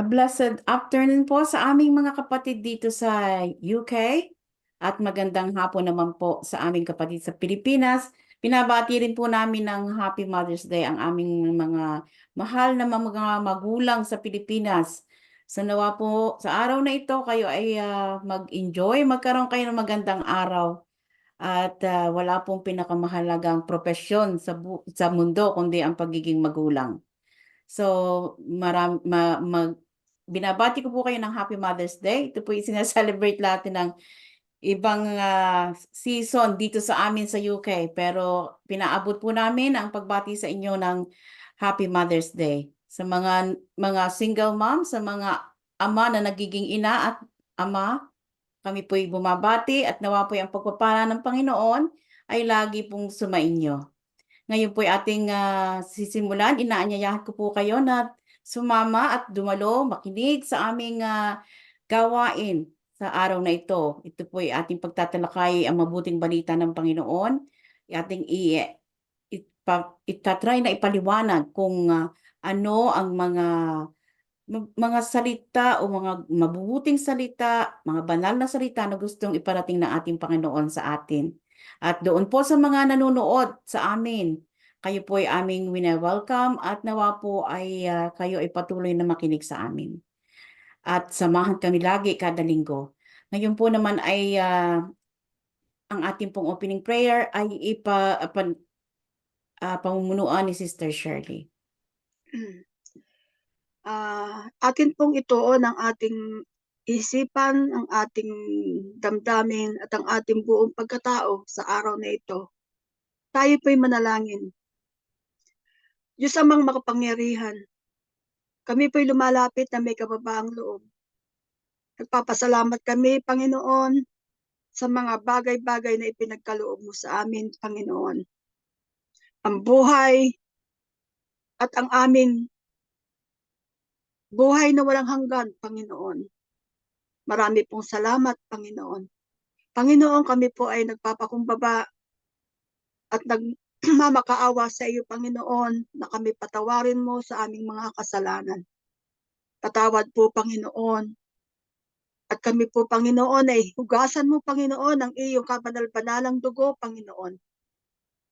Blessed afternoon po sa aming mga kapatid dito sa UK at magandang hapon naman po sa aming kapatid sa Pilipinas. Pinabati rin po namin ng Happy Mother's Day ang aming mga mahal na mga magulang sa Pilipinas. Sa nawa po sa araw na ito kayo ay mag-enjoy, magkaroon kayo ng magandang araw at wala pong pinakamahalagang propesyon sa mundo kundi ang pagiging magulang. So, binabati ko po kayo ng Happy Mother's Day. Ito po yung sinaselebrate natin ng ibang season dito sa amin sa UK. Pero pinaabot po namin ang pagbati sa inyo ng Happy Mother's Day. Sa mga single mom, sa mga ama na nagiging ina at ama, kami po'y bumabati at nawa po'y ang pagpapala ng Panginoon ay lagi pong sumainyo. Ngayon po ay ating sisimulan. Inaanyayahan ko po kayo na sumama at dumalo, makinig sa aming gawain sa araw na ito. Ito po ay ating pagtatalakay ang mabuting balita ng Panginoon. Ating itatry na ipaliwanag kung ano ang mga salita o mga mabubuting salita, mga banal na salita na gustong iparating ng ating Panginoon sa atin. At doon po sa mga nanonood sa amin, kayo po ay aming wina-welcome at nawa po ay kayo ay patuloy na makinig sa amin. At samahan kami lagi kada linggo. Ngayon po naman ay ang ating pong opening prayer ay pamumunuan ni Sister Shirley. Akin pong ituon ang ating isipan, ang ating damdamin at ang ating buong pagkatao sa araw na ito. Tayo po'y manalangin. Diyos amang makapangyarihan, kami po'y lumalapit na may kababaang loob. Nagpapasalamat kami, Panginoon, sa mga bagay-bagay na ipinagkaloob mo sa amin, Panginoon. Ang buhay at ang aming buhay na walang hanggan, Panginoon. Marami pong salamat, Panginoon. Panginoon, kami po ay nagpapakumbaba at nagmamakaawa sa iyo, Panginoon, na kami patawarin mo sa aming mga kasalanan. Patawad po, Panginoon. At kami po, Panginoon, ay hugasan mo, Panginoon, ang iyong kabanal-banalang dugo, Panginoon,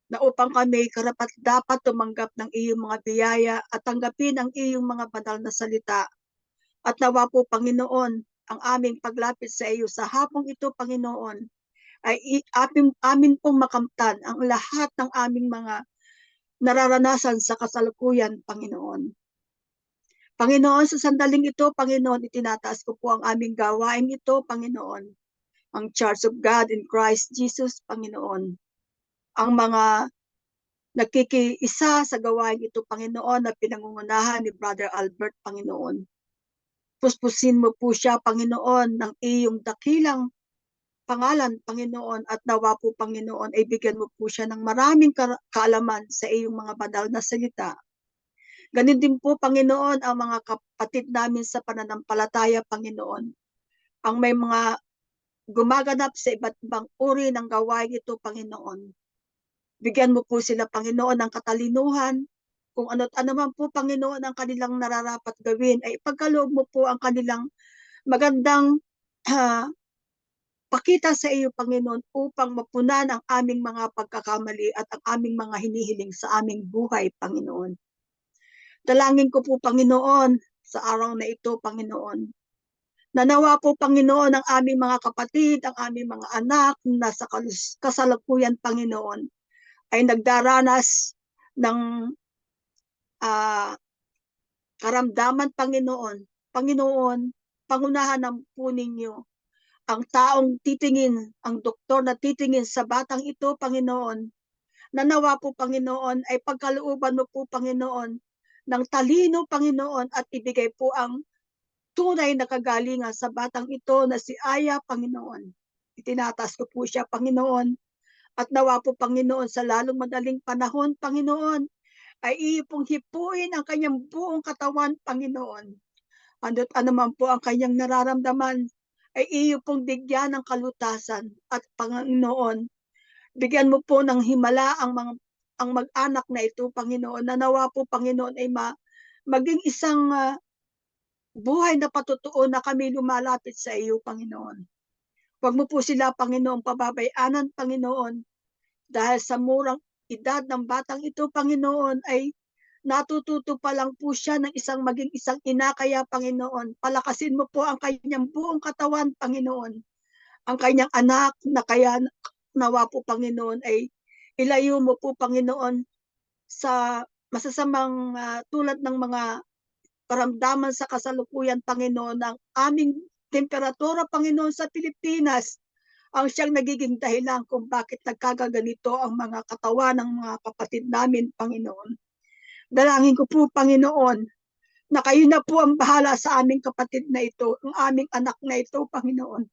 na upang kami karapat dapat tumanggap ng iyong mga biyaya at tanggapin ang iyong mga banal na salita. At nawa po, Panginoon, ang aming paglapit sa iyo sa hapong ito, Panginoon, ay amin pong makamtan ang lahat ng aming mga nararanasan sa kasalukuyan, Panginoon. Panginoon, sa sandaling ito, Panginoon, itinataas ko po ang aming gawain ito, Panginoon. Ang Church of God in Christ Jesus, Panginoon. Ang mga nakikiisa sa gawain ito, Panginoon, na pinangungunahan ni Brother Albert, Panginoon. Puspusin mo po siya, Panginoon, ng iyong dakilang pangalan, Panginoon, at nawa po, Panginoon, ay bigyan mo po siya ng maraming kaalaman sa iyong mga banal na salita. Ganun din po, Panginoon, ang mga kapatid namin sa pananampalataya, Panginoon. Ang may mga gumaganap sa iba't ibang uri ng gawain ito, Panginoon. Bigyan mo po sila, Panginoon, ng katalinuhan. Kung ano't ano man po, Panginoon, ang kanilang nararapat gawin, ay ipagkaloob mo po ang kanilang magandang pakita sa iyo, Panginoon, upang mapunan ang aming mga pagkakamali at ang aming mga hinihiling sa aming buhay, Panginoon. Dalangin ko po, Panginoon, sa araw na ito, Panginoon. Nanawa po, Panginoon, ang aming mga kapatid, ang aming mga anak na sa kasalukuyan, Panginoon, ay nagdaranas ng karamdaman, Panginoon. Panginoon, pangunahan ng po ninyo ang taong titingin, ang doktor na titingin sa batang ito, Panginoon. Nanawa po, Panginoon, ay pagkalooban mo po, Panginoon, ng talino, Panginoon, at ibigay po ang tunay na kagalingan sa batang ito na si Aya, Panginoon. Itinataas ko po siya, Panginoon, at nawa po, Panginoon, sa lalong madaling panahon, Panginoon, ay iyo pong hipuin ang kanyang buong katawan, Panginoon. Ano't ano man po ang kanyang nararamdaman, ay iyo pong bigyan ng kalutasan at, Panginoon, bigyan mo po ng himala ang mag-anak na ito, Panginoon, na nawa po, Panginoon, ay maging isang buhay na patotoo na kami lumalapit sa iyo, Panginoon. Huwag mo po sila, Panginoon, pababayanan, Panginoon, dahil sa murang edad ng batang ito, Panginoon, ay natututo pa lang po siya ng maging isang ina. Kaya, Panginoon, palakasin mo po ang kanyang buong katawan, Panginoon. Ang kanyang anak na kaya nawa po, Panginoon, ay ilayo mo po, Panginoon, sa masasamang tulad ng mga karamdaman sa kasalukuyan, Panginoon, ang aming temperatura, Panginoon, sa Pilipinas ang siyang nagiging dahilan kung bakit nagkagaganito ang mga katawan ng mga kapatid namin, Panginoon. Dalangin ko po, Panginoon, na kayo na po ang bahala sa aming kapatid na ito, ang aming anak na ito, Panginoon.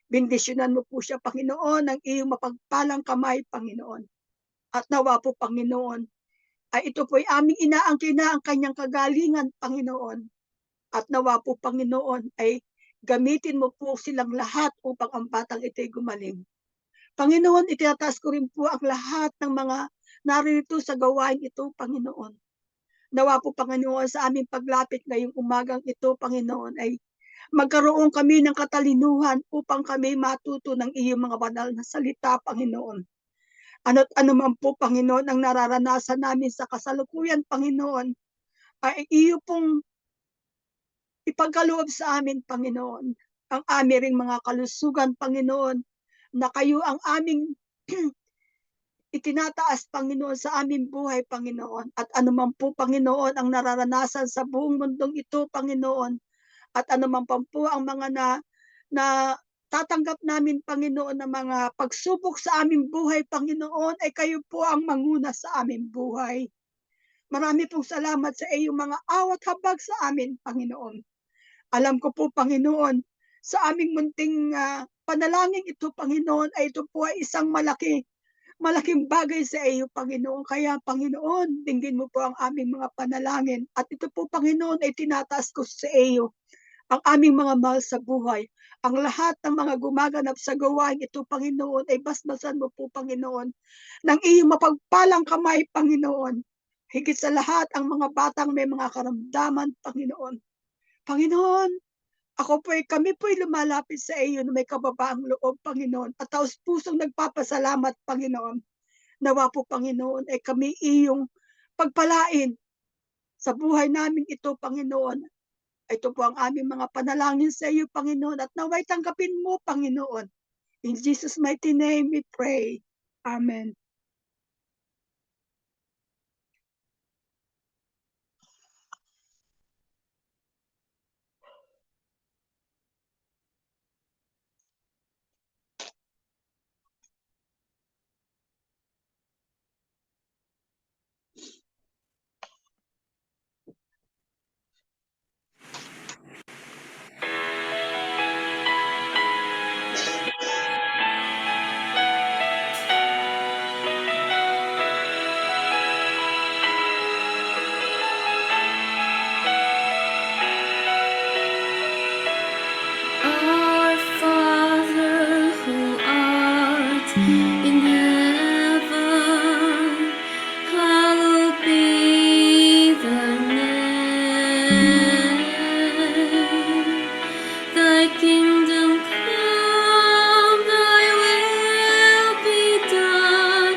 Bendisyonan mo po siya, Panginoon, ng iyong mapagpalang kamay, Panginoon. At nawa po, Panginoon, ay ito po'y aming inaangkina ang kanyang kagalingan, Panginoon. At nawa po, Panginoon, ay gamitin mo po silang lahat upang ang batang ito'y gumaling. Panginoon, itinataas ko rin po ang lahat ng mga naririto sa gawain ito, Panginoon. Nawa po, Panginoon, sa aming paglapit ngayong umagang ito, Panginoon, ay magkaroon kami ng katalinuhan upang kami matuto ng iyong mga banal na salita, Panginoon. Ano't ano man po, Panginoon, ang nararanasan namin sa kasalukuyan, Panginoon, ay iyo pong ipagkaloob sa amin, Panginoon, ang aming ring mga kalusugan, Panginoon, na kayo ang aming itinataas, Panginoon, sa aming buhay, Panginoon. At anuman po, Panginoon, ang nararanasan sa buong mundong ito, Panginoon, at anuman po ang mga na tatanggap namin, Panginoon, na mga pagsubok sa aming buhay, Panginoon, ay kayo po ang manguna sa aming buhay. Marami pong salamat sa iyong mga awat habag sa amin, Panginoon. Alam ko po, Panginoon, sa aming munting panalangin ito, Panginoon, ay ito po ay isang malaking bagay sa iyo, Panginoon. Kaya, Panginoon, dinggin mo po ang aming mga panalangin. At ito po, Panginoon, ay tinataas ko sa iyo ang aming mga mahal sa buhay. Ang lahat ng mga gumaganap sa gawain ito, Panginoon, ay basbasan mo po, Panginoon, ng iyong mapagpalang kamay, Panginoon. Higit sa lahat, ang mga batang may mga karamdaman, Panginoon. Panginoon, kami po'y lumalapit sa iyo na may kababaang loob, Panginoon, at taos pusong nagpapasalamat, Panginoon. Nawa po, Panginoon, ay kami iyong pagpalain sa buhay namin ito, Panginoon. Ito po ang aming mga panalangin sa iyo, Panginoon, at naway tanggapin mo, Panginoon. In Jesus' mighty name we pray. Amen. Our Father who art in heaven, hallowed be thy name. Thy kingdom come, thy will be done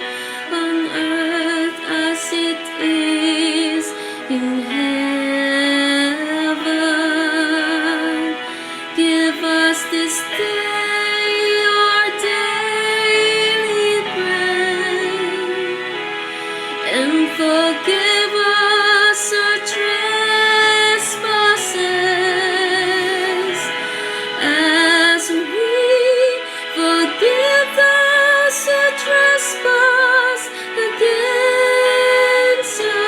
on earth as it is in heaven. Give us this day our daily bread, and forgive us our trespasses, as we forgive those who trespass against us.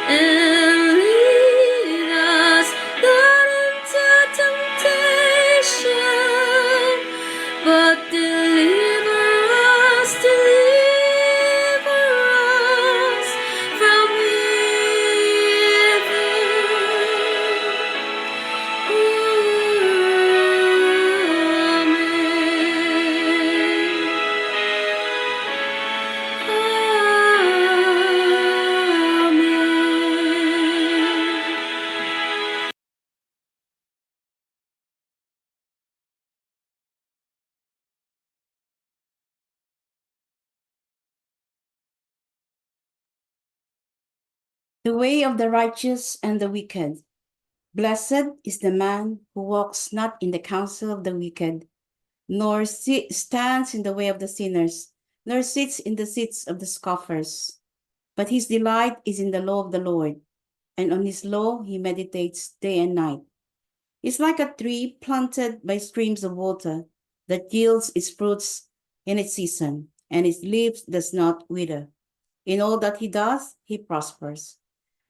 And lead The way of the righteous and the wicked. Blessed is the man who walks not in the counsel of the wicked, nor stands in the way of the sinners, nor sits in the seats of the scoffers. But his delight is in the law of the Lord, and on his law he meditates day and night. It's like a tree planted by streams of water that yields its fruits in its season, and its leaves does not wither. In all that he does, he prospers.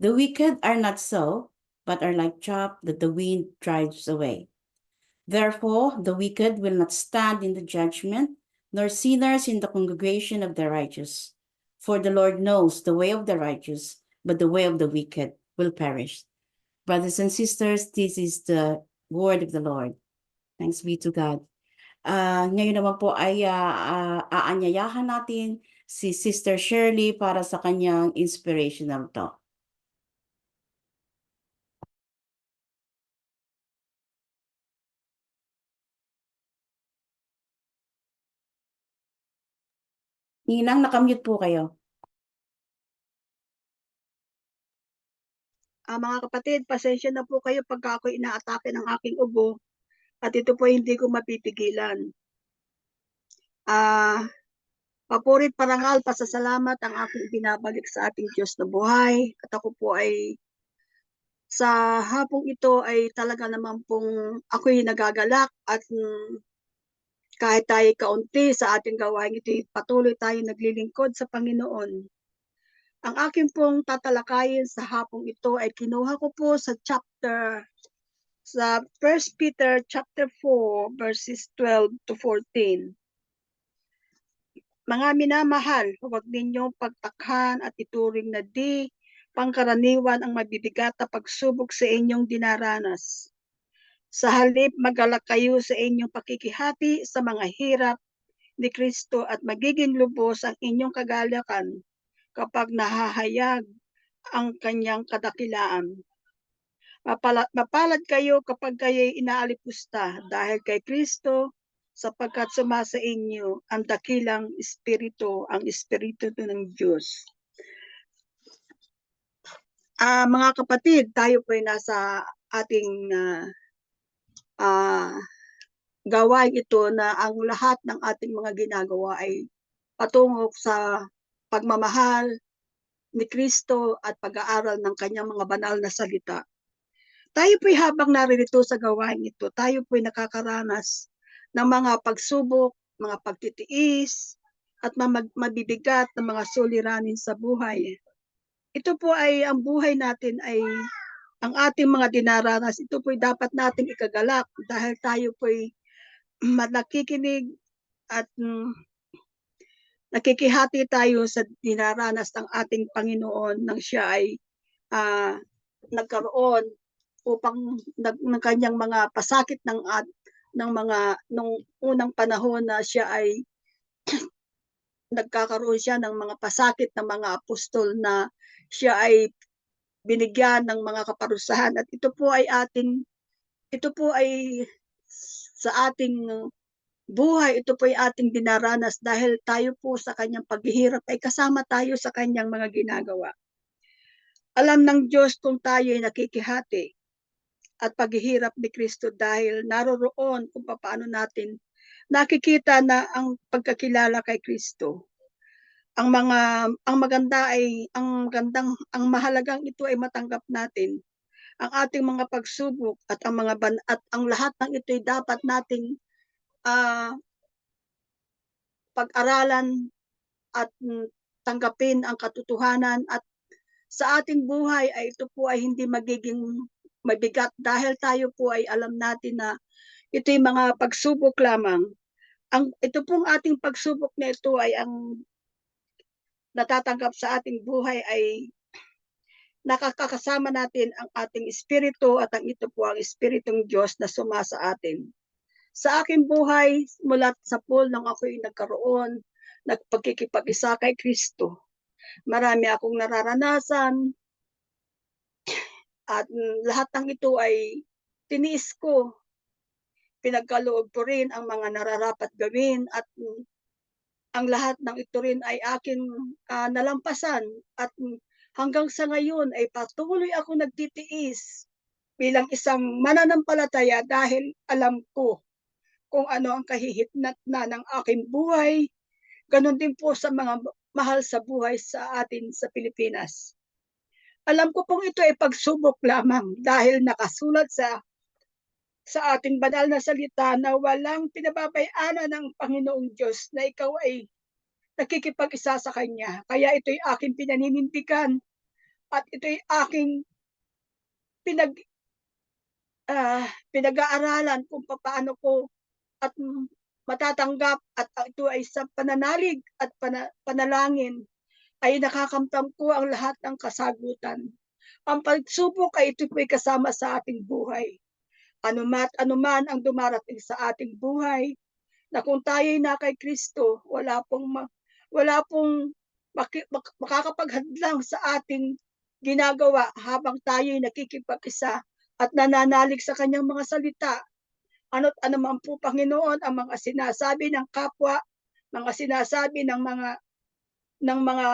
The wicked are not so, but are like chaff that the wind drives away. Therefore, the wicked will not stand in the judgment, nor sinners in the congregation of the righteous. For the Lord knows the way of the righteous, but the way of the wicked will perish. Brothers and sisters, this is the word of the Lord. Thanks be to God. Ngayon naman po ay aanyayahan natin si Sister Shirley para sa kanyang inspirational talk. Ninang, nakamute po kayo. Mga kapatid, pasensya na po kayo pagka ako inaatake ng aking ubo at ito po hindi ko mapipigilan. Papurit, parangal, pasasalamat ang aking binabalik sa ating Diyos na buhay. At ako po ay sa hapong ito ay talaga naman pong ako'y nagagalak at kahit tayo kaunti sa ating gawain ito, patuloy tayo naglilingkod sa Panginoon. Ang aking pong tatalakayin sa hapong ito ay kinuha ko po sa 1 Peter chapter 4 verses 12 to 14. Mga minamahal, huwag ninyong pagtakhan at ituring na di pangkaraniwan ang mabibigat na pagsubok sa inyong dinaranas. Sa halip, magalak kayo sa inyong pakikihati sa mga hirap ni Kristo at magiging lubos ang inyong kagalakan kapag nahahayag ang kanyang kadakilaan. Mapalad kayo kapag kayo'y inaalipusta dahil kay Kristo, sapagkat sumasa inyo ang dakilang espiritu, ang espiritu ng Diyos. Mga kapatid, tayo po ay nasa ating gawain ito na ang lahat ng ating mga ginagawa ay patungo sa pagmamahal ni Kristo at pag-aaral ng kanyang mga banal na salita. Tayo po'y habang naririto sa gawain ito, tayo po'y nakakaranas ng mga pagsubok, mga pagtitiis, at mabibigat na mga suliranin sa buhay. Ito po ay ang buhay natin ay ang ating mga dinaranas, ito po'y dapat nating ikagalak dahil tayo po'y nakikinig at nakikihati tayo sa dinaranas ng ating Panginoon nang siya ay nagkaroon upang ng kanyang mga pasakit ng mga nung unang panahon na siya ay nagkakaroon siya ng mga pasakit ng mga apostol na siya ay binigyan ng mga kaparusahan at ito po ay sa ating buhay, ito po ay ating dinaranas dahil tayo po sa kanyang paghihirap ay kasama tayo sa kanyang mga ginagawa. Alam ng Diyos kung tayo ay nakikihati at paghihirap ni Kristo dahil naroroon kung paano natin nakikita na ang pagkakilala kay Kristo. Ang mahalagang ito ay matanggap natin ang ating mga pagsubok at ang lahat ng ito ay dapat nating pag-aralan at tanggapin ang katotohanan at sa ating buhay ay ito po ay hindi magiging mabigat dahil tayo po ay alam natin na ito ay mga pagsubok lamang. Ito pong ating pagsubok na ito ay ang natatanggap sa ating buhay ay nakakasama natin ang ating espiritu at ang ito po ang espiritong Diyos na sumasa atin. Sa aking buhay, mula sa pool nang ako'y nagkaroon, nagpagkikipag-isa kay Kristo. Marami akong nararanasan at lahat ng ito ay tiniis ko. Pinagkaloob ko rin ang mga nararapat gawin at ang lahat ng ito rin ay aking nalampasan at hanggang sa ngayon ay patuloy ako nagtitiis bilang isang mananampalataya dahil alam ko kung ano ang kahihitnatnan ng aking buhay. Ganon din po sa mga mahal sa buhay sa atin sa Pilipinas. Alam ko pong ito ay pagsubok lamang dahil nakasulat sa ating banal na salita na walang pinababayaan ng Panginoong Diyos na ikaw ay nakikipag-isa sa Kanya. Kaya ito'y aking pinaninindigan at ito'y aking pinag-aaralan kung paano ko at matatanggap at ito ay sa pananalig at panalangin ay nakakamtam ko ang lahat ng kasagutan. Ang pagsubok ay ito po'y kasama sa ating buhay. Anuman ang dumarating sa ating buhay, na kung tayo'y na kay Kristo, wala pong makakapaghadlang sa ating ginagawa habang tayo'y nakikipag-isa at nananalig sa kanyang mga salita. Ano't anuman po, Panginoon, ang mga sinasabi ng kapwa, mga sinasabi ng mga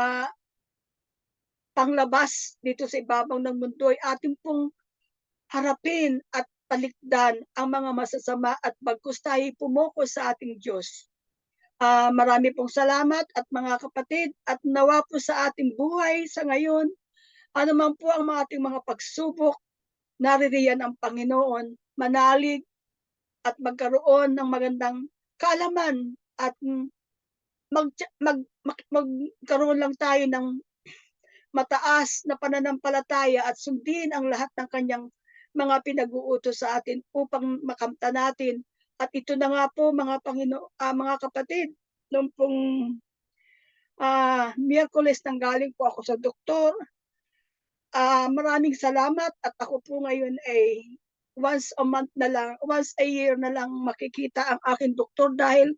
panglabas dito sa ibabaw ng mundo ay ating pong harapin at palikdan ang mga masasama at bagkus tayo pumoko sa ating Diyos. Marami pong salamat at mga kapatid at nawa po sa ating buhay sa ngayon, anuman po ang ating mga pagsubok, naririyan ang Panginoon, manalig at magkaroon ng magandang kaalaman at magkaroon lang tayo ng mataas na pananampalataya at sundin ang lahat ng kanyang mga pinag-uutos sa atin upang makamta natin. At ito na nga po mga mga kapatid, noong pong Miyerkules nanggaling po ako sa doktor. Maraming salamat at ako po ngayon ay once a year na lang makikita ang aking doktor dahil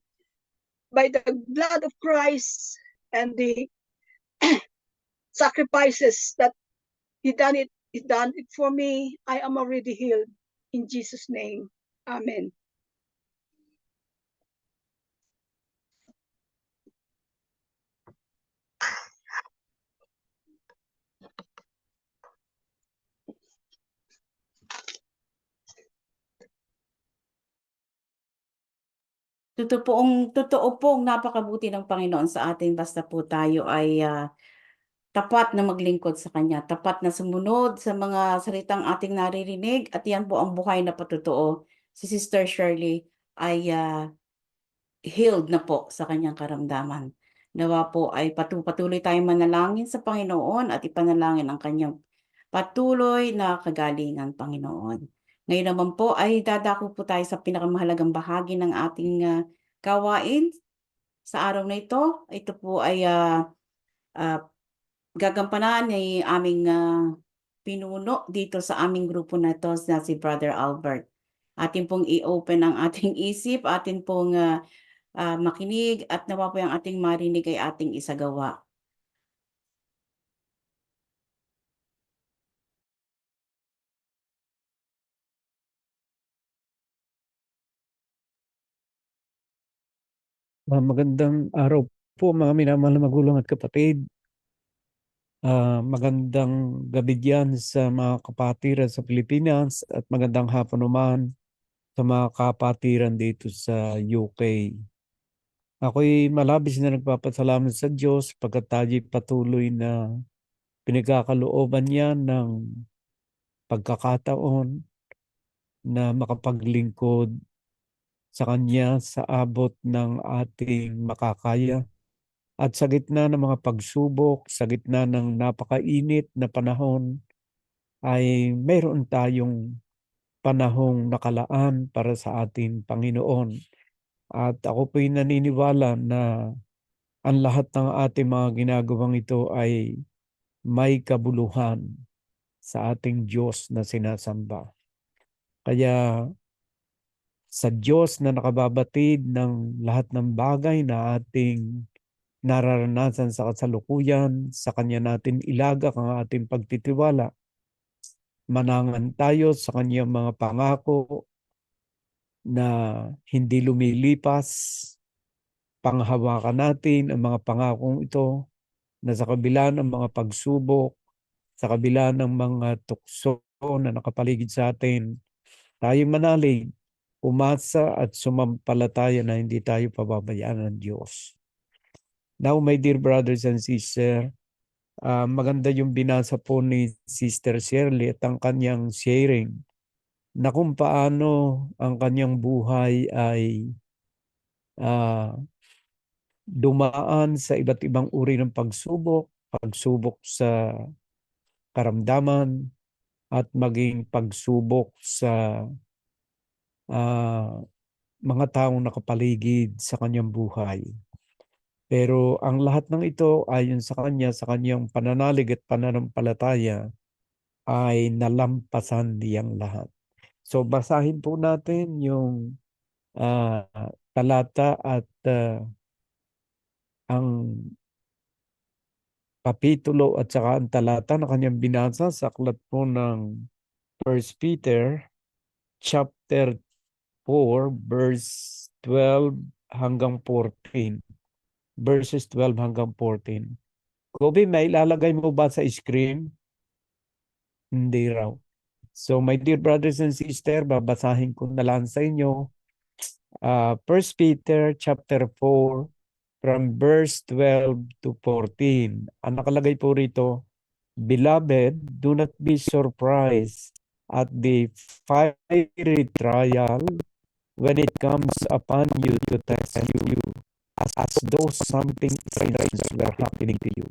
by the blood of Christ and the sacrifices that He done it for me, I am already healed. In Jesus' name, Amen. Totoo pong napakabuti ng Panginoon sa atin basta po tayo ay tapat na maglingkod sa Kanya, tapat na sumunod sa mga salitang ating naririnig at yan po ang buhay na patotoo. Si Sister Shirley ay healed na po sa kanyang karamdaman. Nawa po ay patuloy tayong manalangin sa Panginoon at ipanalangin ang kanyang patuloy na kagalingan, Panginoon. Ngayon naman po ay dadako po tayo sa pinakamahalagang bahagi ng ating gawain sa araw na ito. Ito po ay gagampanan ni aming pinuno dito sa aming grupo na ito na si Brother Albert. Atin pong i-open ang ating isip, atin pong makinig at nawa po yung ating marinig ay ating isagawa. Magandang araw po mga minamahal na magulang at kapatid. Magandang gabi diyan sa mga kapatiran sa Pilipinas at magandang hapon naman sa mga kapatiran dito sa UK. Ako'y malabis na nagpapasalamat sa Diyos pagkat tayo'y patuloy na pinagkakalooban niya ng pagkakataon na makapaglingkod sa Kanya sa abot ng ating makakaya. At sa gitna ng mga pagsubok, sa gitna ng napakainit na panahon, ay mayroon tayong panahong nakalaan para sa ating Panginoon. At ako po'y naniniwala na ang lahat ng ating mga ginagawang ito ay may kabuluhan sa ating Diyos na sinasamba. Kaya sa Diyos na nakababatid ng lahat ng bagay na ating nararanasan sa kasalukuyan, sa Kanya natin ilagak ang ating pagtitiwala. Manangan tayo sa Kanyang mga pangako na hindi lumilipas. Panghawakan natin ang mga pangakong ito na sa kabila ng mga pagsubok sa kabila ng mga tukso na nakapaligid sa atin, tayong manalig, umasa at sumampalataya na hindi tayo pababayaan ng Diyos. Now, my dear brothers and sisters, maganda yung binasa po ni Sister Shirley at ang kanyang sharing na kung paano ang kanyang buhay ay dumaan sa iba't ibang uri ng pagsubok sa karamdaman at maging pagsubok sa mga taong nakapaligid sa kanyang buhay. Pero ang lahat ng ito ayon sa kanya, sa kanyang pananalig at pananampalataya ay nalampasan niyang lahat. So basahin po natin yung talata at ang kapitulo at saka ang talata na kanyang binasa sa aklat po ng 1 Peter chapter 4 verse 12 hanggang 14. Verses 12 hanggang 14. Kobe, may ilalagay mo ba sa screen? Hindi raw. So my dear brothers and sisters, babasahin ko na lang sa inyo 1 Peter chapter 4 from verse 12 to 14. Ang nakalagay po rito, Beloved, do not be surprised at the fiery trial when it comes upon you to test you as though something strange were happening to you.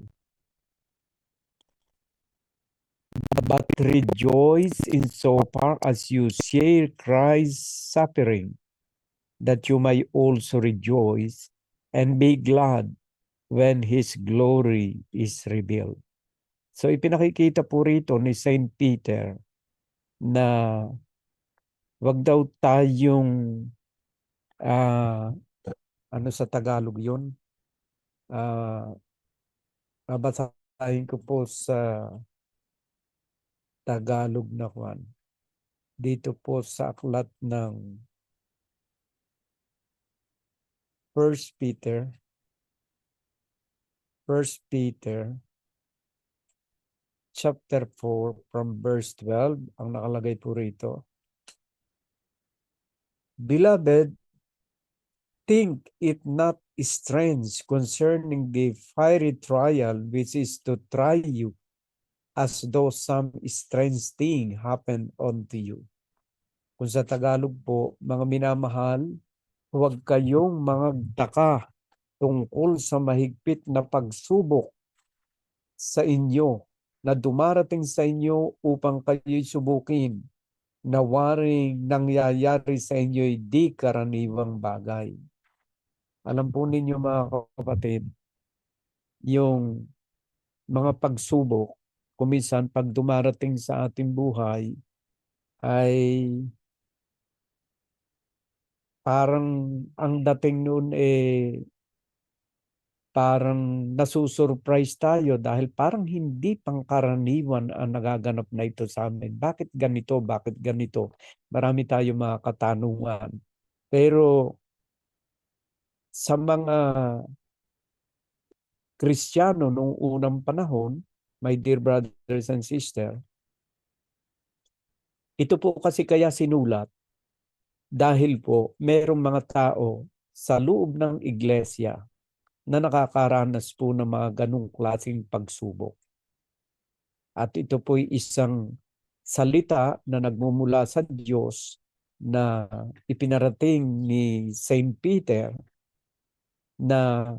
But rejoice in so far as you share Christ's suffering, that you may also rejoice and be glad when His glory is revealed. So ipinakikita po rito ni Saint Peter na wag daw tayong ano sa Tagalog yun? Babasahin ko po sa Tagalog na kwan. Dito po sa aklat ng 1 Peter chapter 4 from verse 12, ang nakalagay po rito. Beloved, think it not strange concerning the fiery trial which is to try you, as though some strange thing happened unto you. Kung sa Tagalog po, mga minamahal, huwag kayong magtaka tungkol sa mahigpit na pagsubok sa inyo na dumarating sa inyo upang kayo'y subukin na waring nangyayari sa inyo'y di karaniwang bagay. Alam po ninyo mga kapatid, yung mga pagsubok, kuminsan pag dumarating sa ating buhay, ay parang ang dating noon parang nasusurprise tayo dahil parang hindi pangkaraniwan ang nagaganap na ito sa amin. Bakit ganito? Bakit ganito? Marami tayong mga katanungan. Pero sa mga Kristiyano noong unang panahon, my dear brothers and sisters, ito po kasi kaya sinulat dahil po merong mga tao sa loob ng iglesia na nakakaranas po ng mga ganong klaseng pagsubok. At ito po'y isang salita na nagmumula sa Diyos na ipinarating ni Saint Peter na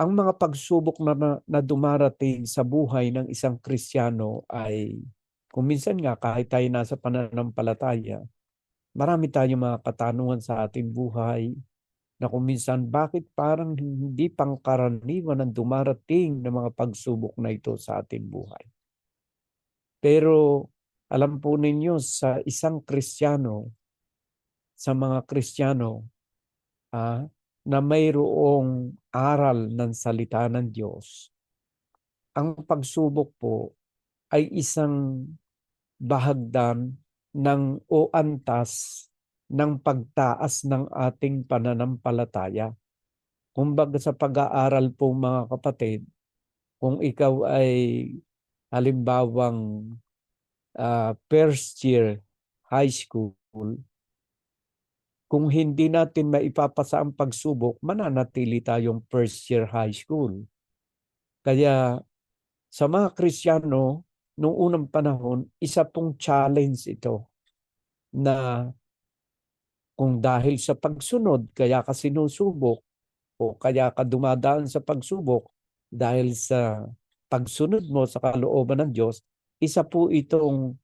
ang mga pagsubok na dumarating sa buhay ng isang Kristiyano ay kung minsan nga kahit tayo nasa pananampalataya, marami tayong mga katanungan sa ating buhay na kung minsan bakit parang hindi pangkaraniwan ang dumarating ng mga pagsubok na ito sa ating buhay. Pero alam po ninyo sa isang Kristiyano, sa mga Kristiyano na mayroong aral ng salita ng Diyos, ang pagsubok po ay isang bahagdan o antas ng pagtaas ng ating pananampalataya. Kumbaga sa pag-aaral po mga kapatid, kung ikaw ay halimbawang first year high school, kung hindi natin maipapasa ang pagsubok, mananatili tayong first year high school. Kaya sa mga Kristiyano, noong unang panahon, isa pong challenge ito na kung dahil sa pagsunod, kaya ka sinusubok o kaya ka dumadaan sa pagsubok dahil sa pagsunod mo sa kalooban ng Diyos, isa po itong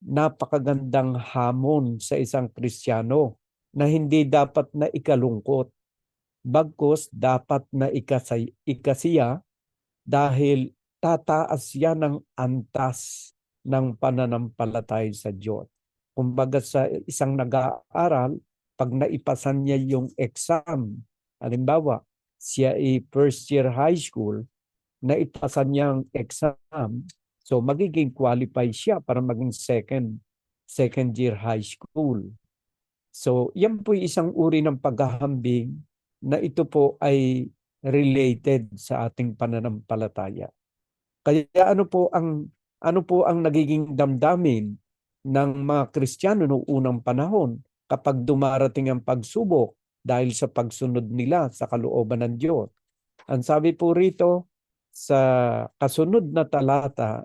napakagandang hamon sa isang Kristiyano na hindi dapat na ikalungkot. Bagkus dapat na ikasiya dahil tataas yan ng antas ng pananampalataya sa Diyos. Kumbaga sa isang nag-aaral, pag naipasan niya yung exam, halimbawa, siya ay first year high school, naipasan niya ang exam, so magiging qualify siya para maging second year high school. So yan po isang uri ng paghahambing na ito po ay related sa ating pananampalataya. Kaya ano po ang nagiging damdamin ng mga Kristiyano noong unang panahon kapag dumarating ang pagsubok dahil sa pagsunod nila sa kalooban ng Diyos? Ang sabi po rito sa kasunod na talata,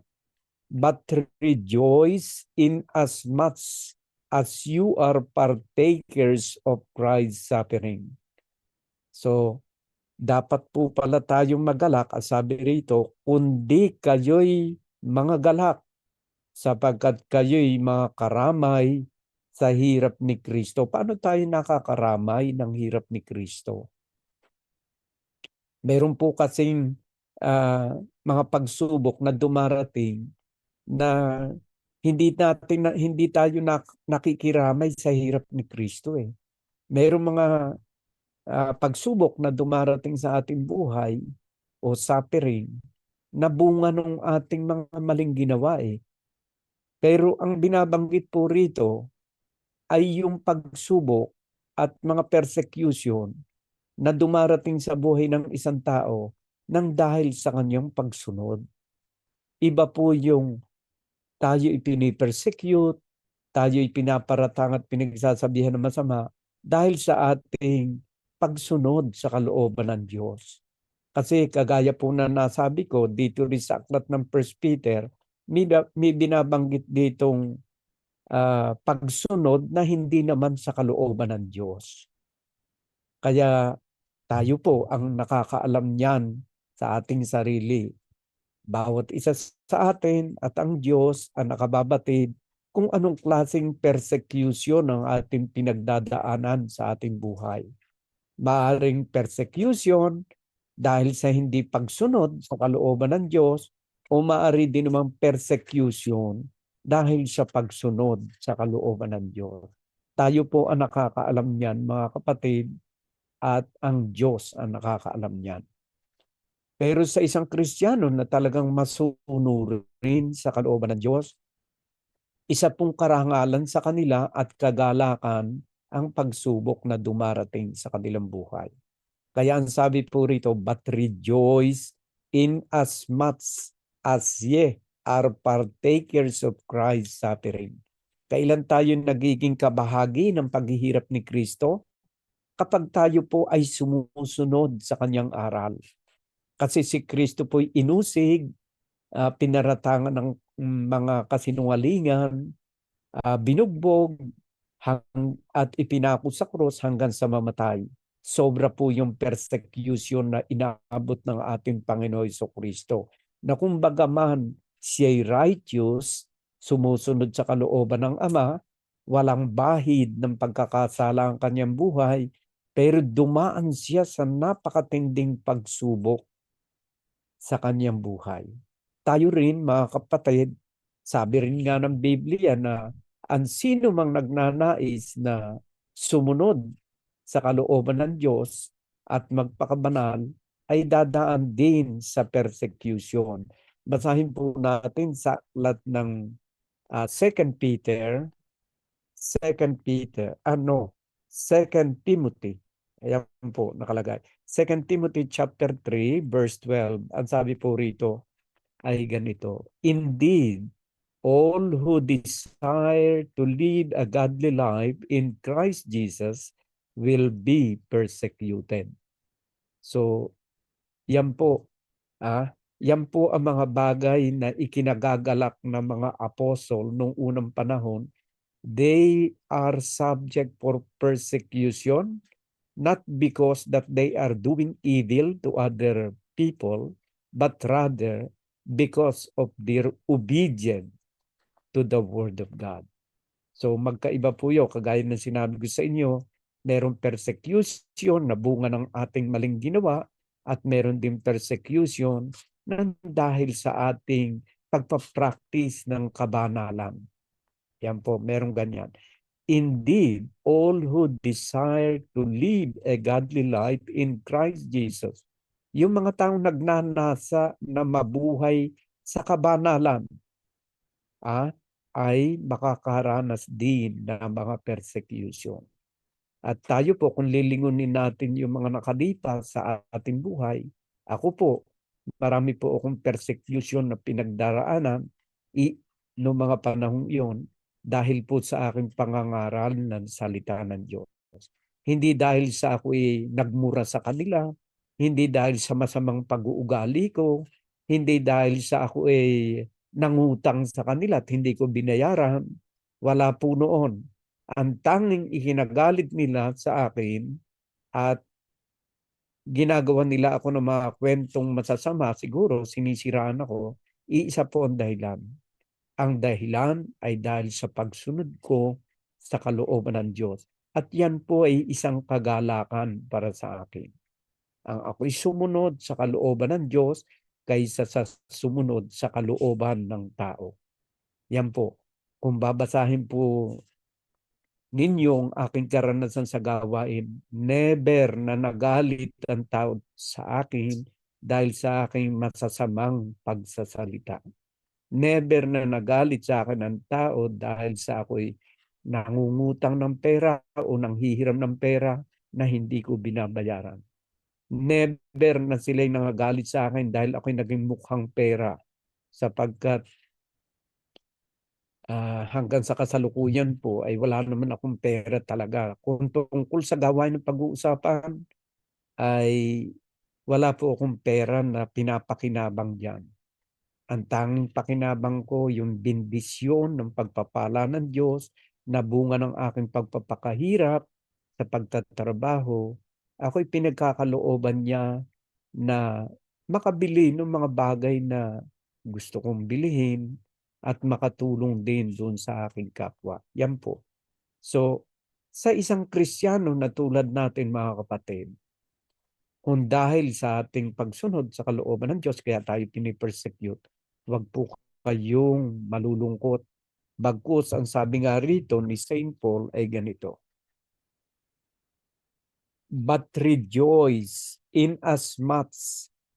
but rejoice in as much as you are partakers of Christ's suffering. So, dapat po pala tayong magalak, sabi rito, kundi kayo'y mga galak sapagkat kayo'y mga karamay sa hirap ni Kristo. Paano tayo nakakaramay ng hirap ni Kristo? Meron po kasing mga pagsubok na dumarating na hindi tayo nakikiramay sa hirap ni Kristo eh. Mayroong mga pagsubok na dumarating sa ating buhay o suffering na bunga ng ating mga maling ginawa eh. Pero ang binabanggit po rito ay yung pagsubok at mga persecution na dumarating sa buhay ng isang tao nang dahil sa kanyang pagsunod. Iba po yung tayo ipinipersecute, tayo ipinaparatang at pinagsasabihan ng masama dahil sa ating pagsunod sa kalooban ng Diyos. Kasi kagaya po na nasabi ko dito rin sa aklat ng 1 Peter, may binabanggit ditong pagsunod na hindi naman sa kalooban ng Diyos. Kaya tayo po ang nakakaalam niyan sa ating sarili. Bawat isa sa atin at ang Diyos ang nakababatid kung anong klaseng persecution ang ating pinagdadaanan sa ating buhay. Maaring persecution dahil sa hindi pagsunod sa kalooban ng Diyos o maaari din namang persecution dahil sa pagsunod sa kalooban ng Diyos. Tayo po ang nakakaalam niyan, mga kapatid, at ang Diyos ang nakakaalam niyan. Pero sa isang Kristiyano na talagang masunurin sa kalooban ng Diyos, isa pong karangalan sa kanila at kagalakan ang pagsubok na dumarating sa kanilang buhay. Kaya ang sabi po rito, but rejoice in as much as ye are partakers of Christ's suffering. Kailan tayo nagiging kabahagi ng paghihirap ni Kristo? Kapag tayo po ay sumusunod sa kanyang aral. Kasi si Kristo po'y inusig, pinaratangan ng mga kasinungalingan, binugbog, at ipinako sa krus hanggang sa mamatay. Sobra po yung persecution na inaabot ng ating Panginoon Jesucristo. Na kung bagaman siya'y righteous, sumusunod sa kalooban ng Ama, walang bahid ng pagkakasala ang kanyang buhay, pero dumaan siya sa napakatinding pagsubok sa kanyang buhay. Tayo rin, mga kapatid, sabi rin nga ng Biblia na ang sino mang nagnanais na sumunod sa kalooban ng Diyos at magpakabanal ay dadaan din sa persecution. Basahin po natin sa aklat ng 2 Timothy. Ayan po nakalagay. 2 Timothy chapter 3 verse 12. Ang sabi po rito, ay ganito. Indeed, all who desire to lead a godly life in Christ Jesus will be persecuted. So, yan po. Yan po ang mga bagay na ikinagagalak ng mga apostol noong unang panahon. They are subject for persecution, not because that they are doing evil to other people, but rather because of their obedience to the Word of God. So magkaiba po yun. Kagaya ng sinabi ko sa inyo, merong persecution na bunga ng ating maling ginawa at meron din persecution na dahil sa ating pagpapractice ng kabanalan. Yan po, merong ganyan. Indeed, all who desire to live a godly life in Christ Jesus, yung mga taong nagnanasa na mabuhay sa kabanalan, ay makakaranas din ng mga persecution. At tayo po, kung lilingunin natin yung mga nakalipas sa ating buhay, ako po, marami po akong persecution na pinagdaraanan noong mga panahong iyon dahil po sa aking pangangaral ng salita ng Diyos. Hindi dahil sa ako nagmura sa kanila, hindi dahil sa masamang pag-uugali ko, hindi dahil sa ako nangutang sa kanila at hindi ko binayaran. Wala po noon. Ang tanging ikinagalit nila sa akin at ginagawa nila ako ng mga kwentong masasama, siguro sinisiraan ako, iisa po ang dahilan. Ang dahilan ay dahil sa pagsunod ko sa kalooban ng Diyos. At yan po ay isang kagalakan para sa akin. Ang ako'y sumunod sa kalooban ng Diyos kaysa sa sumunod sa kalooban ng tao. Yan po. Kung babasahin po ninyong aking karanasan sa gawain, never na nagalit ang tao sa akin dahil sa aking masasamang pagsasalita. Never na nagalit sa akin ang tao dahil sa ako'y nangungutang ng pera o nanghihiram ng pera na hindi ko binabayaran. Never na sila'y nangagalit sa akin dahil ako'y naging mukhang pera, sapagkat hanggang sa kasalukuyan po ay wala naman akong pera talaga. Kung tungkol sa gawain ng pag-uusapan ay wala po akong pera na pinapakinabang diyan. Ang tanging pakinabang ko yung bendisyon ng pagpapala ng Diyos na bunga ng aking pagpapakahirap sa pagtatrabaho. Ako'y pinagkakalooban niya na makabili ng mga bagay na gusto kong bilihin at makatulong din doon sa aking kapwa. Yan po. So, sa isang Kristiyano na tulad natin mga kapatid, kung dahil sa ating pagsunod sa kalooban ng Diyos kaya tayo pinipersecute, huwag po kayong malulungkot. Bagkus, ang sabi nga rito ni St. Paul ay ganito. But rejoice inasmuch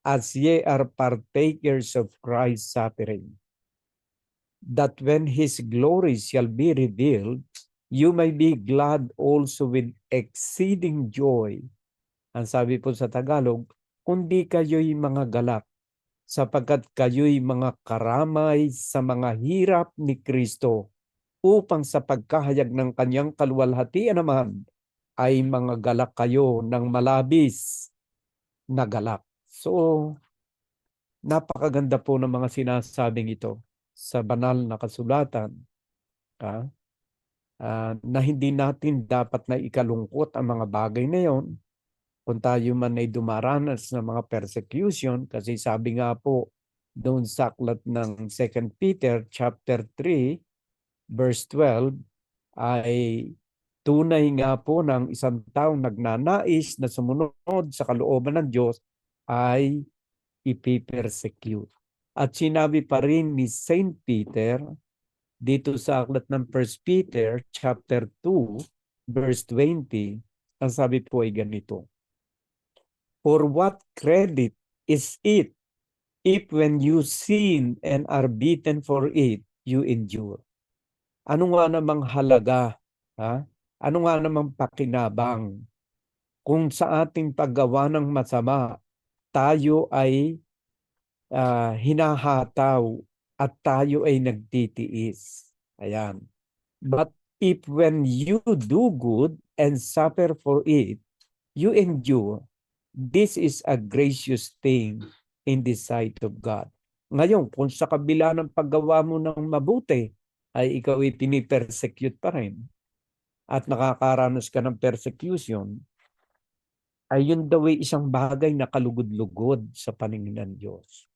as ye are partakers of Christ's suffering, that when his glory shall be revealed, you may be glad also with exceeding joy. Ang sabi po sa Tagalog, kundi kayo'y mga galak, sapagkat kayo'y mga karamay sa mga hirap ni Kristo, upang sa pagkahayag ng kanyang kaluwalhatian naman, ay mga galak kayo ng malabis na galak. So, napakaganda po ng mga sinasabing ito sa banal na kasulatan, na hindi natin dapat na ikalungkot ang mga bagay na yon kung tayo man ay dumaranas ng mga persecution, kasi sabi nga po doon sa aklat ng 2 Peter chapter 3 verse 12 ay tunay nga po ng isang taong nagnanais na sumunod sa kalooban ng Diyos ay ipipersecute. At sinabi pa rin ni St. Peter dito sa aklat ng 1 Peter chapter 2 verse 20, ang sabi po ay ganito. For what credit is it if when you sin and are beaten for it, you endure? Ano nga namang halaga, ano nga namang pakinabang kung sa ating paggawa ng masama, tayo ay hinahataw at tayo ay nagtitiis. Ayan. But if when you do good and suffer for it, you endure, this is a gracious thing in the sight of God. Ngayon, kung sa kabila ng paggawa mo ng mabuti, ay ikaw ay pinipersecute pa rin at nakakaranas ka ng persecution, ay yun daw ay isang bagay na kalugod-lugod sa paningin ng Diyos.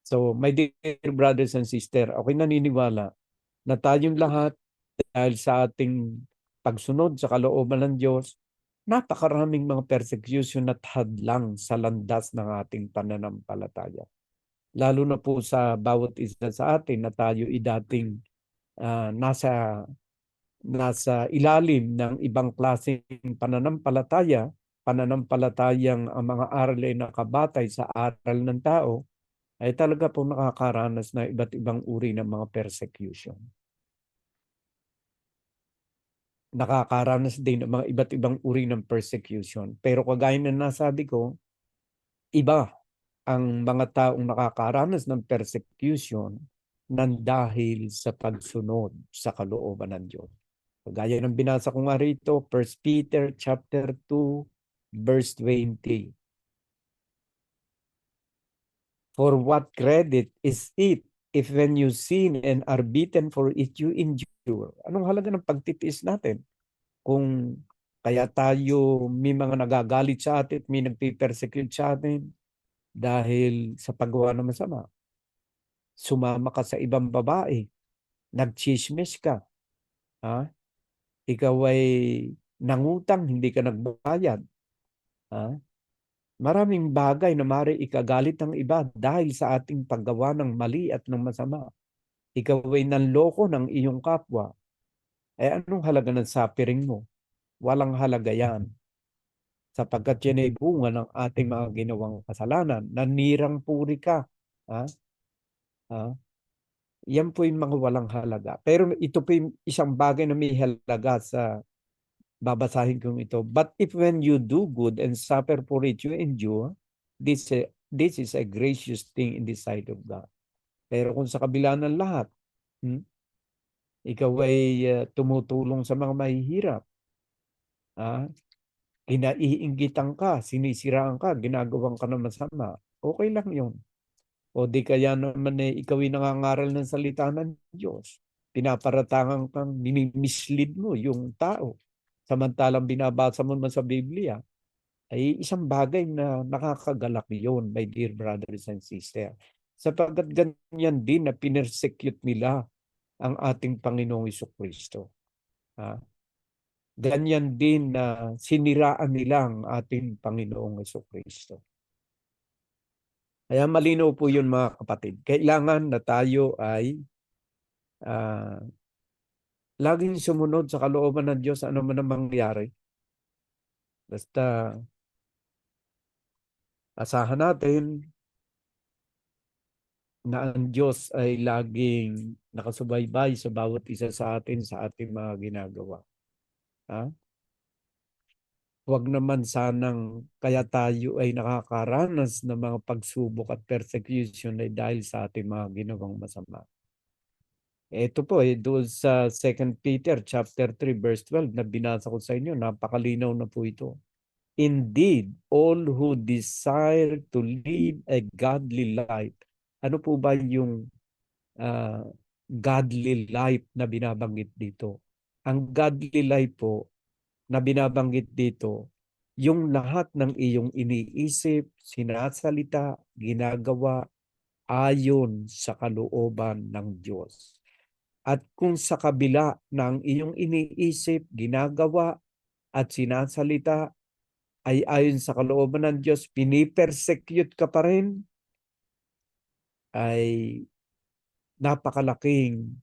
So, my dear brothers and sisters, ako'y naniniwala na tayong lahat, dahil sa ating pagsunod sa kalooban ng Diyos, napakaraming mga persecution at hadlang sa landas ng ating pananampalataya. Lalo na po sa bawat isa sa atin na tayo dating nasa ilalim ng ibang klaseng pananampalatayang ang mga aral ay nakabatay sa aral ng tao, ay talaga po nakakaranas na iba't ibang uri ng mga persecution. Nakakaranas din ng mga iba't ibang uri ng persecution. Pero kagaya na nasabi ko, iba ang mga taong nakakaranas ng persecution nang dahil sa pagsunod sa kalooban ng Diyos. Kagaya ng binasa ko nga rito, 1 Peter chapter 2, verse 20. For what credit is it if when you sin and are beaten for it, you endure? Anong halaga ng pagtitiis natin? Kung kaya tayo may mga nagagalit sa atin, may nagpipersecute sa atin dahil sa paggawa ng masama. Sumama ka sa ibang babae, nagchismis ka, ha? Ikaw ay nangutang, hindi ka nagbayad. Ha? Maraming bagay na maaari ikagalit ng iba dahil sa ating paggawa ng mali at ng masama. Ikaw ay nanloko ng iyong kapwa. Anong halaga ng suffering mo? Walang halaga yan. Sapagkat yan ay bunga ng ating mga ginawang kasalanan. Nanirang puri ka. Ha? Ha? Yan po yung mga walang halaga. Pero ito po yung isang bagay na may halaga sa babasahin kong ito. But if when you do good and suffer for it, you endure, this is a gracious thing in the sight of God. Pero kung sa kabila ng lahat, ikaw ay tumutulong sa mga mahihirap, kinaiinggitan ka, sinisiraan ka, ginagawan ka ng masama, okay lang yun. O di kaya naman ikaw ay nangangaral ng salita ng Diyos. Pinaparatangan kang minimislead mo yung tao. Samantalang binabasa mo naman sa Biblia, ay isang bagay na nakakagalak yun, my dear brothers and sisters. Sapagkat ganyan din na pinersecute nila ang ating Panginoong Jesucristo. Ganyan din na siniraan nila ang ating Panginoong Jesucristo. Kaya malinaw po yun mga kapatid. Kailangan na tayo ay laging sumunod sa kalooban ng Diyos ano man ang mangyari. Basta asahan natin na ang Diyos ay laging nakasubaybay sa bawat isa sa atin sa ating mga ginagawa. Huwag naman sanang kaya tayo ay nakakaranas ng mga pagsubok at persecution ay dahil sa ating mga ginawang masama. Ito po doon sa 2 Peter chapter 3 verse 12 na binasa ko sa inyo, napakalinaw na po ito. Indeed, all who desire to live a godly life. Ano po ba yung godly life na binabanggit dito? Ang godly life po na binabanggit dito, yung lahat ng iyong iniisip, sinasalita, ginagawa ayon sa kalooban ng Diyos. At kung sa kabila ng iyong iniisip, ginagawa at sinasalita ay ayon sa kalooban ng Diyos, pinipersecute ka pa rin, ay napakalaking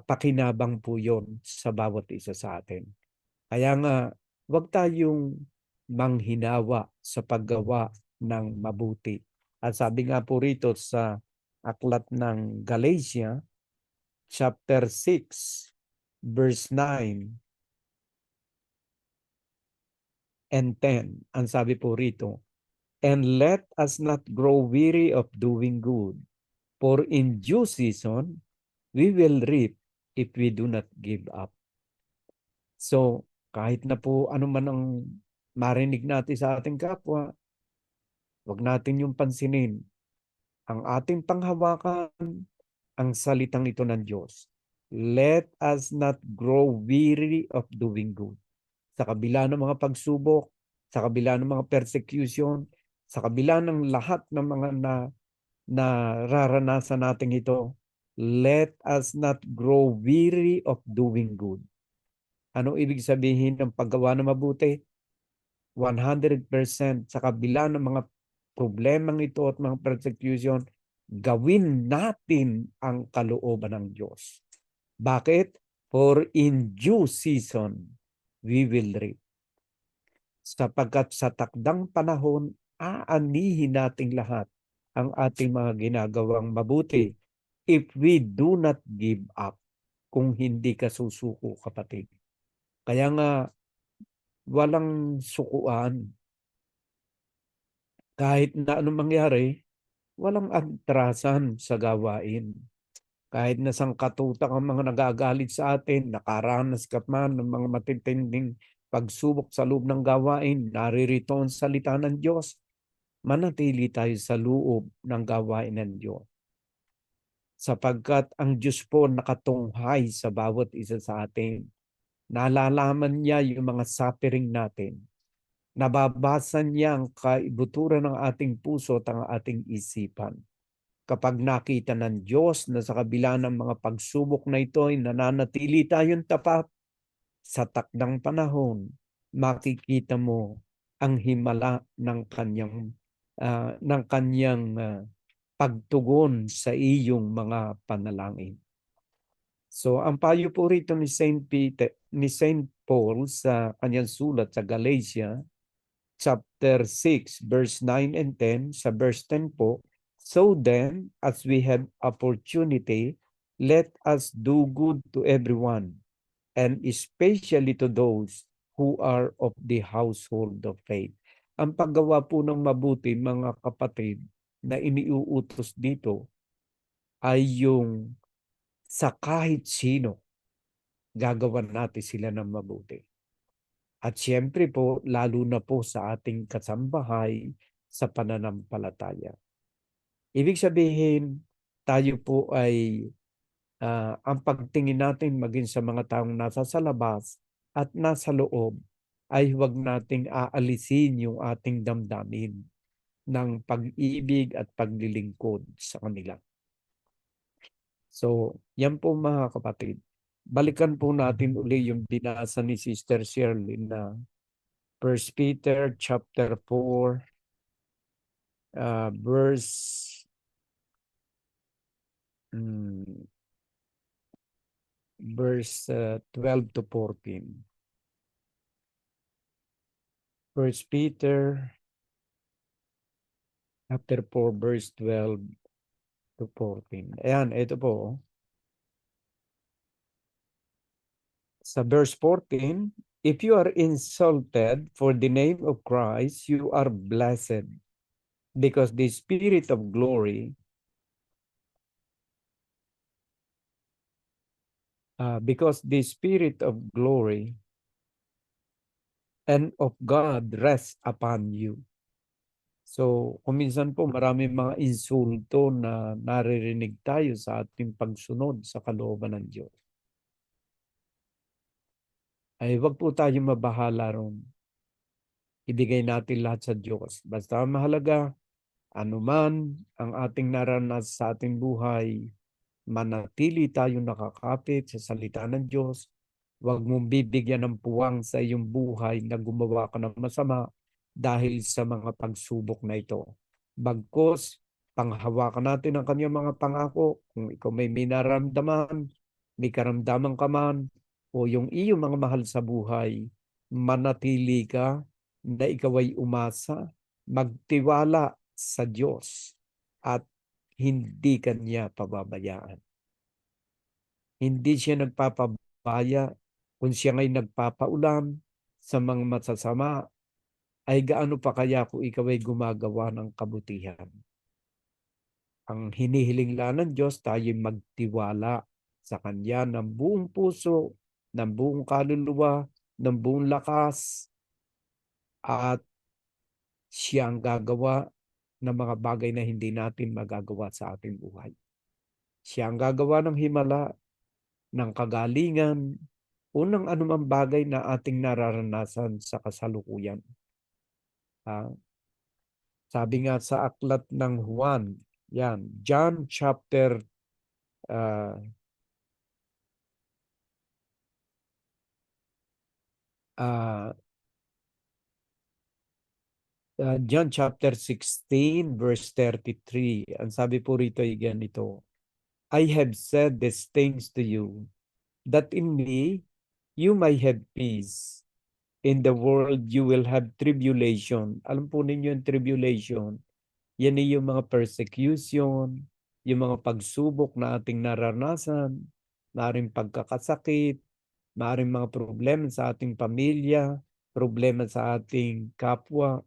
pakinabang po yun sa bawat isa sa atin. Kaya nga, huwag tayong manghinawa sa paggawa ng mabuti. At sabi nga po rito sa aklat ng Galatia, chapter 6, verse 9 and 10. Ang sabi po rito, And let us not grow weary of doing good, for in due season we will reap if we do not give up. So, kahit na po ano man ang marinig natin sa ating kapwa, wag natin yung pansinin. Ang ating panghawakan, ang salitang ito ng Diyos. Let us not grow weary of doing good. Sa kabila ng mga pagsubok, sa kabila ng mga persecution, sa kabila ng lahat ng mga nararanasan natin ito, let us not grow weary of doing good. Anong ibig sabihin ng paggawa ng mabuti? 100% sa kabila ng mga problemang ito at mga persecution, gawin natin ang kalooban ng Diyos. Bakit? For in due season, we will reap. Sapagkat sa takdang panahon, aanihin nating lahat ang ating mga ginagawang mabuti if we do not give up, kung hindi ka susuko, kapatid. Kaya nga, walang sukuan. Kahit na anong mangyari, walang atrasan sa gawain. Kahit na sangkatutak ang mga nagagalit sa atin, nakaranas ka man ng mga matitinding pagsubok sa loob ng gawain, naririto ang salita ng Diyos, manatili tayo sa loob ng gawain ng Diyos. Sapagkat ang Diyos po nakatunghay sa bawat isa sa atin. Nalalaman niya yung mga suffering natin. Nababasa niya ang kaibuturan ng ating puso at ang ating isipan. Kapag nakita ng Diyos na sa kabila ng mga pagsubok na ito ay nananatili tayong tapat, sa takdang panahon, makikita mo ang himala ng kanyang pagtugon sa iyong mga panalangin. So ang payo po rito ni Saint Paul sa kanyang sulat sa Galatia chapter 6 verse 9 and 10, sa verse 10 po, so then, as we have opportunity, let us do good to everyone, and especially to those who are of the household of faith. Ang paggawa po ng mabuti, mga kapatid, na iniuutos dito ay yung sa kahit sino, gagawan natin sila ng mabuti. At siyempre po, lalo na po sa ating kasambahay sa pananampalataya. Ibig sabihin, tayo po ay ang pagtingin natin maging sa mga taong nasa sa labas at nasa loob ay huwag nating aalisin yung ating damdamin ng pag-ibig at paglilingkod sa kanila. So, yan po mga kapatid. Balikan po natin uli yung binasa ni Sister Shirley na 1 Peter chapter 4 verse 12 to 14. 1 Peter chapter 4 verse 12 to 14. Ayan, ito po. Sa verse 14, if you are insulted for the name of Christ, you are blessed, because the Spirit of glory and of God rests upon you. So, kuminsan po marami mga insulto na naririnig tayo sa ating pagsunod sa kalooban ng Diyos. Ay wag po tayo mabahala ron. Ibigay natin lahat sa Diyos. Basta mahalaga, anuman ang ating naranas sa ating buhay, manatili tayong nakakapit sa salita ng Diyos. Huwag mong bibigyan ng puwang sa iyong buhay na gumawa ka ng masama dahil sa mga pagsubok na ito. Bagkus, panghawakan natin ang kanyang mga pangako. Kung ikaw may minaramdaman, may karamdaman ka man, o yung iyong mga mahal sa buhay, manatili ka na ikaw ay umasa, magtiwala sa Diyos at hindi kanya pababayaan. Hindi siya nagpapabaya kung siya ngay nagpapaulam sa mga masasama ay gaano pa kaya kung ikaw ay gumagawa ng kabutihan. Ang hinihiling lang ng Diyos, tayo'y magtiwala sa Kanya ng buong puso, ng buong kaluluwa, ng buong lakas, at Siya ang gagawa ng mga bagay na hindi natin magagawa sa ating buhay. Siya ang gagawa ng himala, ng kagalingan, o ng anumang bagay na ating nararanasan sa kasalukuyan. Sabi nga sa aklat ng Juan, John chapter uh, John chapter 16 verse 33. Ang sabi po rito ay ganito, I have said these things to you, that in me you may have peace. In the world you will have tribulation. Alam po ninyo yung tribulation. Yan ay yung mga persecution, yung mga pagsubok na ating naranasan, maaaring pagkakasakit, maaaring mga problema sa ating pamilya, problema sa ating kapwa.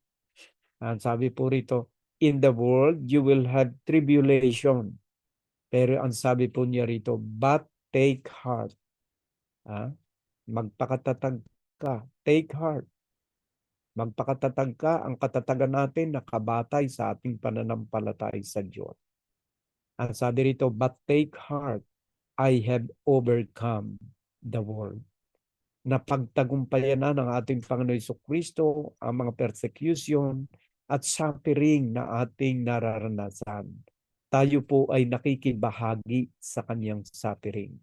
Ang sabi po rito, in the world you will have tribulation. Pero ang sabi po niya rito, but take heart. Magpakatatag ka. Take heart. Magpakatatag ka. Ang katatagan natin nakabatay sa ating pananampalatay sa Diyos. Ang sabi rito, but take heart. I have overcome the world. Napagtagumpayan na ng ating Panginoon Jesucristo ang mga persecution at suffering na ating nararanasan. Tayo po ay nakikibahagi sa kanyang suffering.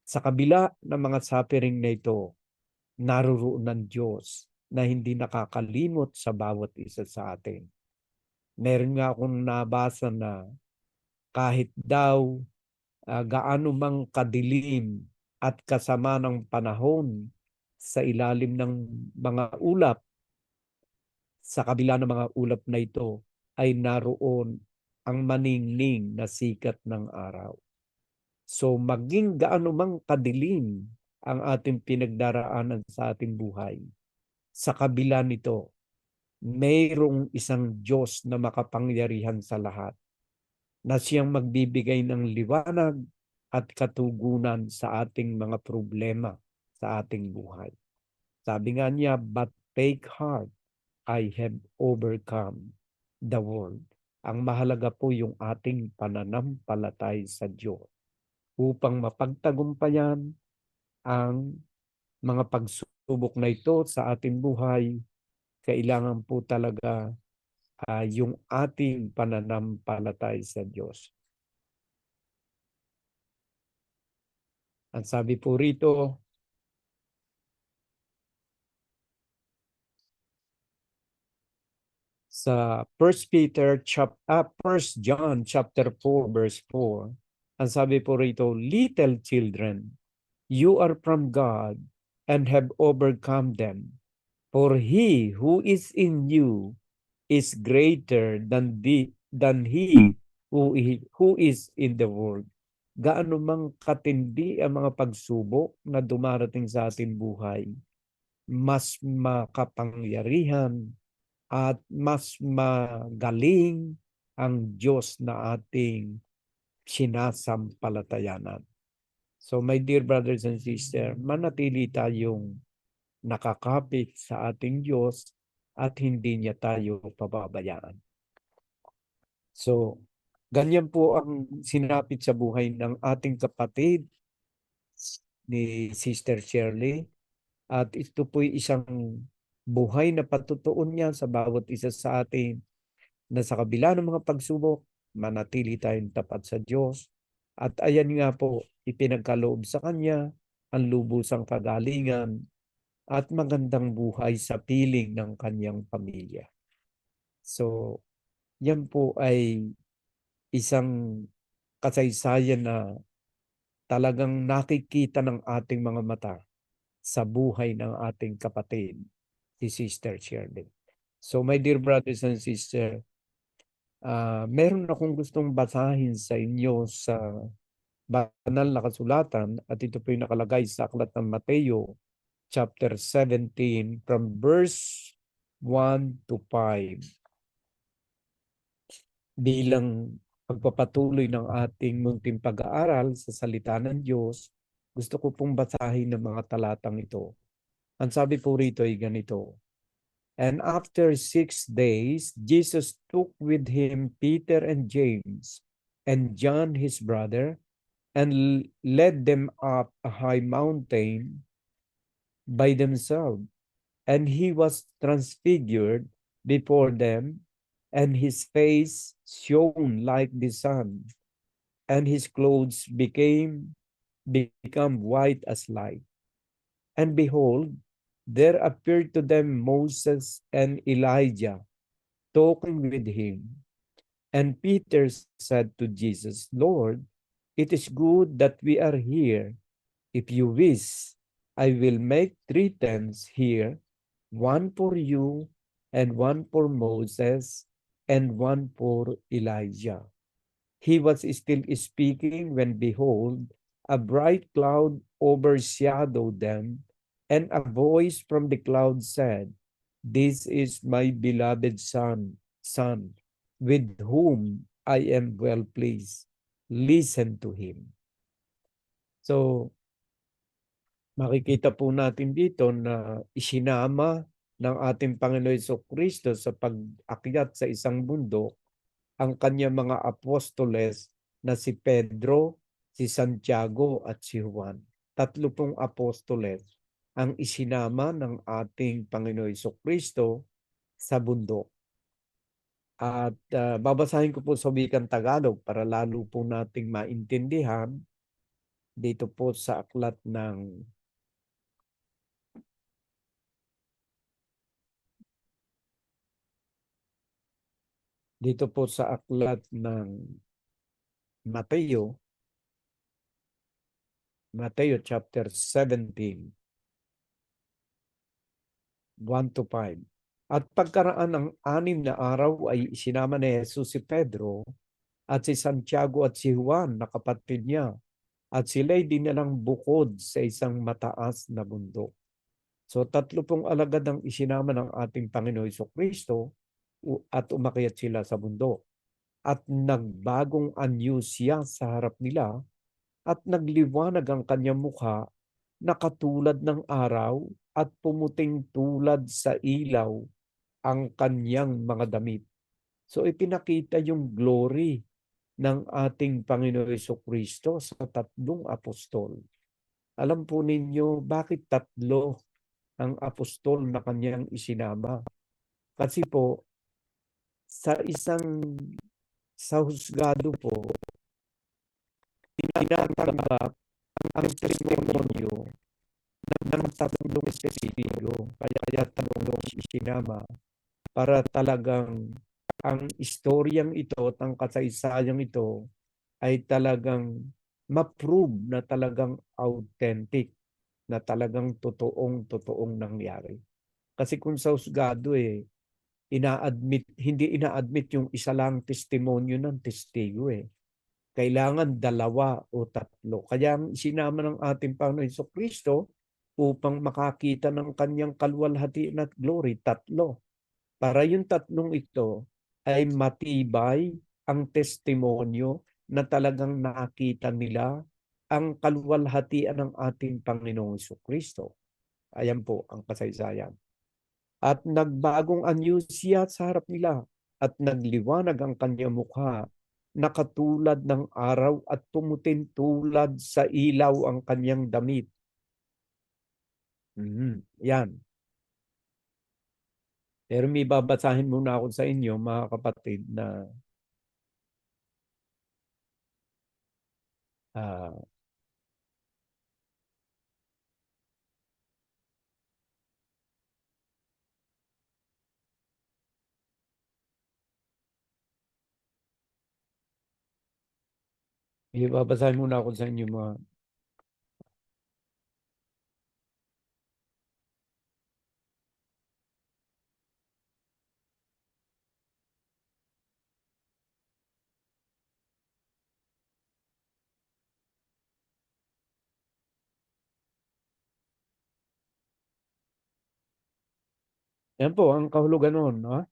Sa kabila ng mga suffering na ito, naroon ng Diyos na hindi nakakalimot sa bawat isa sa atin. Meron nga akong nabasa na kahit daw gaano mang kadilim at kasama ng panahon sa ilalim ng mga ulap, sa kabila ng mga ulap na ito ay naroon ang maningning na sikat ng araw. So maging gaano mang kadilim ang ating pinagdaraanan sa ating buhay, sa kabila nito, mayroong isang Diyos na makapangyarihan sa lahat, na siyang magbibigay ng liwanag at katugunan sa ating mga problema sa ating buhay. Sabi nga niya, but take heart, I have overcome the world. Ang mahalaga po yung ating pananampalatay sa Diyos upang mapagtagumpayan ang mga pagsubok na ito sa ating buhay. Kailangan po talaga yung ating pananampalatay sa Diyos. Ang sabi po rito, sa 1 John chapter 4 verse 4, ang sabi po rito, little children, you are from God and have overcome them. For he who is in you is greater than he who is in the world. Gaano mang katindi ang mga pagsubok na dumarating sa ating buhay, mas makapangyarihan at mas magaling ang Diyos na ating sinasampalatayanan. So my dear brothers and sisters, manatili tayong nakakapit sa ating Diyos at hindi niya tayo pababayaan. So, ganyan po ang sinapit sa buhay ng ating kapatid ni Sister Shirley. At ito po'y isang buhay na patutuon niya sa bawat isa sa atin na sa kabila ng mga pagsubok, manatili tayong tapat sa Diyos. At ayan nga po, ipinagkaloob sa Kanya ang lubusang kagalingan at magandang buhay sa piling ng kanyang pamilya. So, yan po ay isang kasaysayan na talagang nakikita ng ating mga mata sa buhay ng ating kapatid, si Sister Shirley. So, my dear brothers and sisters, meron akong gustong basahin sa inyo sa banal na kasulatan at ito po yung nakalagay sa aklat ng Mateo chapter 17 from verse 1-5. Bilang pagpapatuloy ng ating munting pag-aaral sa salita ng Diyos, gusto ko pong basahin ng mga talatang ito. Ang sabi po rito ay ganito: And after 6 days, Jesus took with him Peter and James and John his brother, and led them up a high mountain by themselves. And he was transfigured before them, and his face shone like the sun, and his clothes become white as light. And behold, there appeared to them Moses and Elijah talking with him. And Peter said to Jesus, Lord, it is good that we are here. If you wish, I will make 3 tents here, one for you, and one for Moses, and one for Elijah. He was still speaking when, behold, a bright cloud overshadowed them, and a voice from the cloud said, This is my beloved son, with whom I am well pleased. Listen to him. So, makikita po natin dito na isinama ng ating Panginoon Jesucristo sa pag-akyat sa isang bundok ang kanyang mga apostoles na si Pedro, si Santiago at si Juan. 3 pong apostoles ang isinama ng ating Panginoon Jesucristo sa bundok. At babasahin ko po sa wikang Tagalog para lalo po nating maintindihan dito po sa aklat ng Mateo, chapter 17, 1-5. At pagkaraan ng 6 na araw ay isinama ni Jesus si Pedro at si Santiago at si Juan na kapatid niya, at sila'y dinalang bukod sa isang mataas na bundok. So 3 pong alagad ang isinama ng ating Panginoon Jesucristo at umakyat sila sa bundok. At nagbagong anyo siya sa harap nila, at nagliwanag ang kanyang mukha na katulad ng araw, at pumuting tulad sa ilaw ang kanyang mga damit. So ipinakita yung glory ng ating Panginoon Jesucristo sa 3 apostol. Alam po ninyo bakit 3 ang apostol na kanyang isinama? Kasi po sa husgado po, tinatanggap ang testimonyo ng 3 testigo, kaya 3 isinama, para talagang ang istoryang ito at ang kasaysayang ito ay talagang ma-prove na talagang authentic, na talagang totoong nangyari. Kasi kung sa husgado hindi ina-admit yung isa lang testimonyo ng testigo Kailangan 2 o 3. Kaya ang sinama ng ating Panginoon Jesucristo upang makakita ng kanyang kaluwalhatian at glory, 3. Para yung 3 ito ay matibay ang testimonyo na talagang nakita nila ang kaluwalhatian ng ating Panginoong Jesucristo. Ayan po ang kasaysayan. At nagbagong anyo siya sa harap nila, at nagliwanag ang kanyang mukha na katulad ng araw, at pumutin tulad sa ilaw ang kanyang damit. Yan. Pero may babasahin muna ako sa inyo, mga kapatid, na babasahin muna ako sa inyo mga Yan po ang kahulugan noon. No?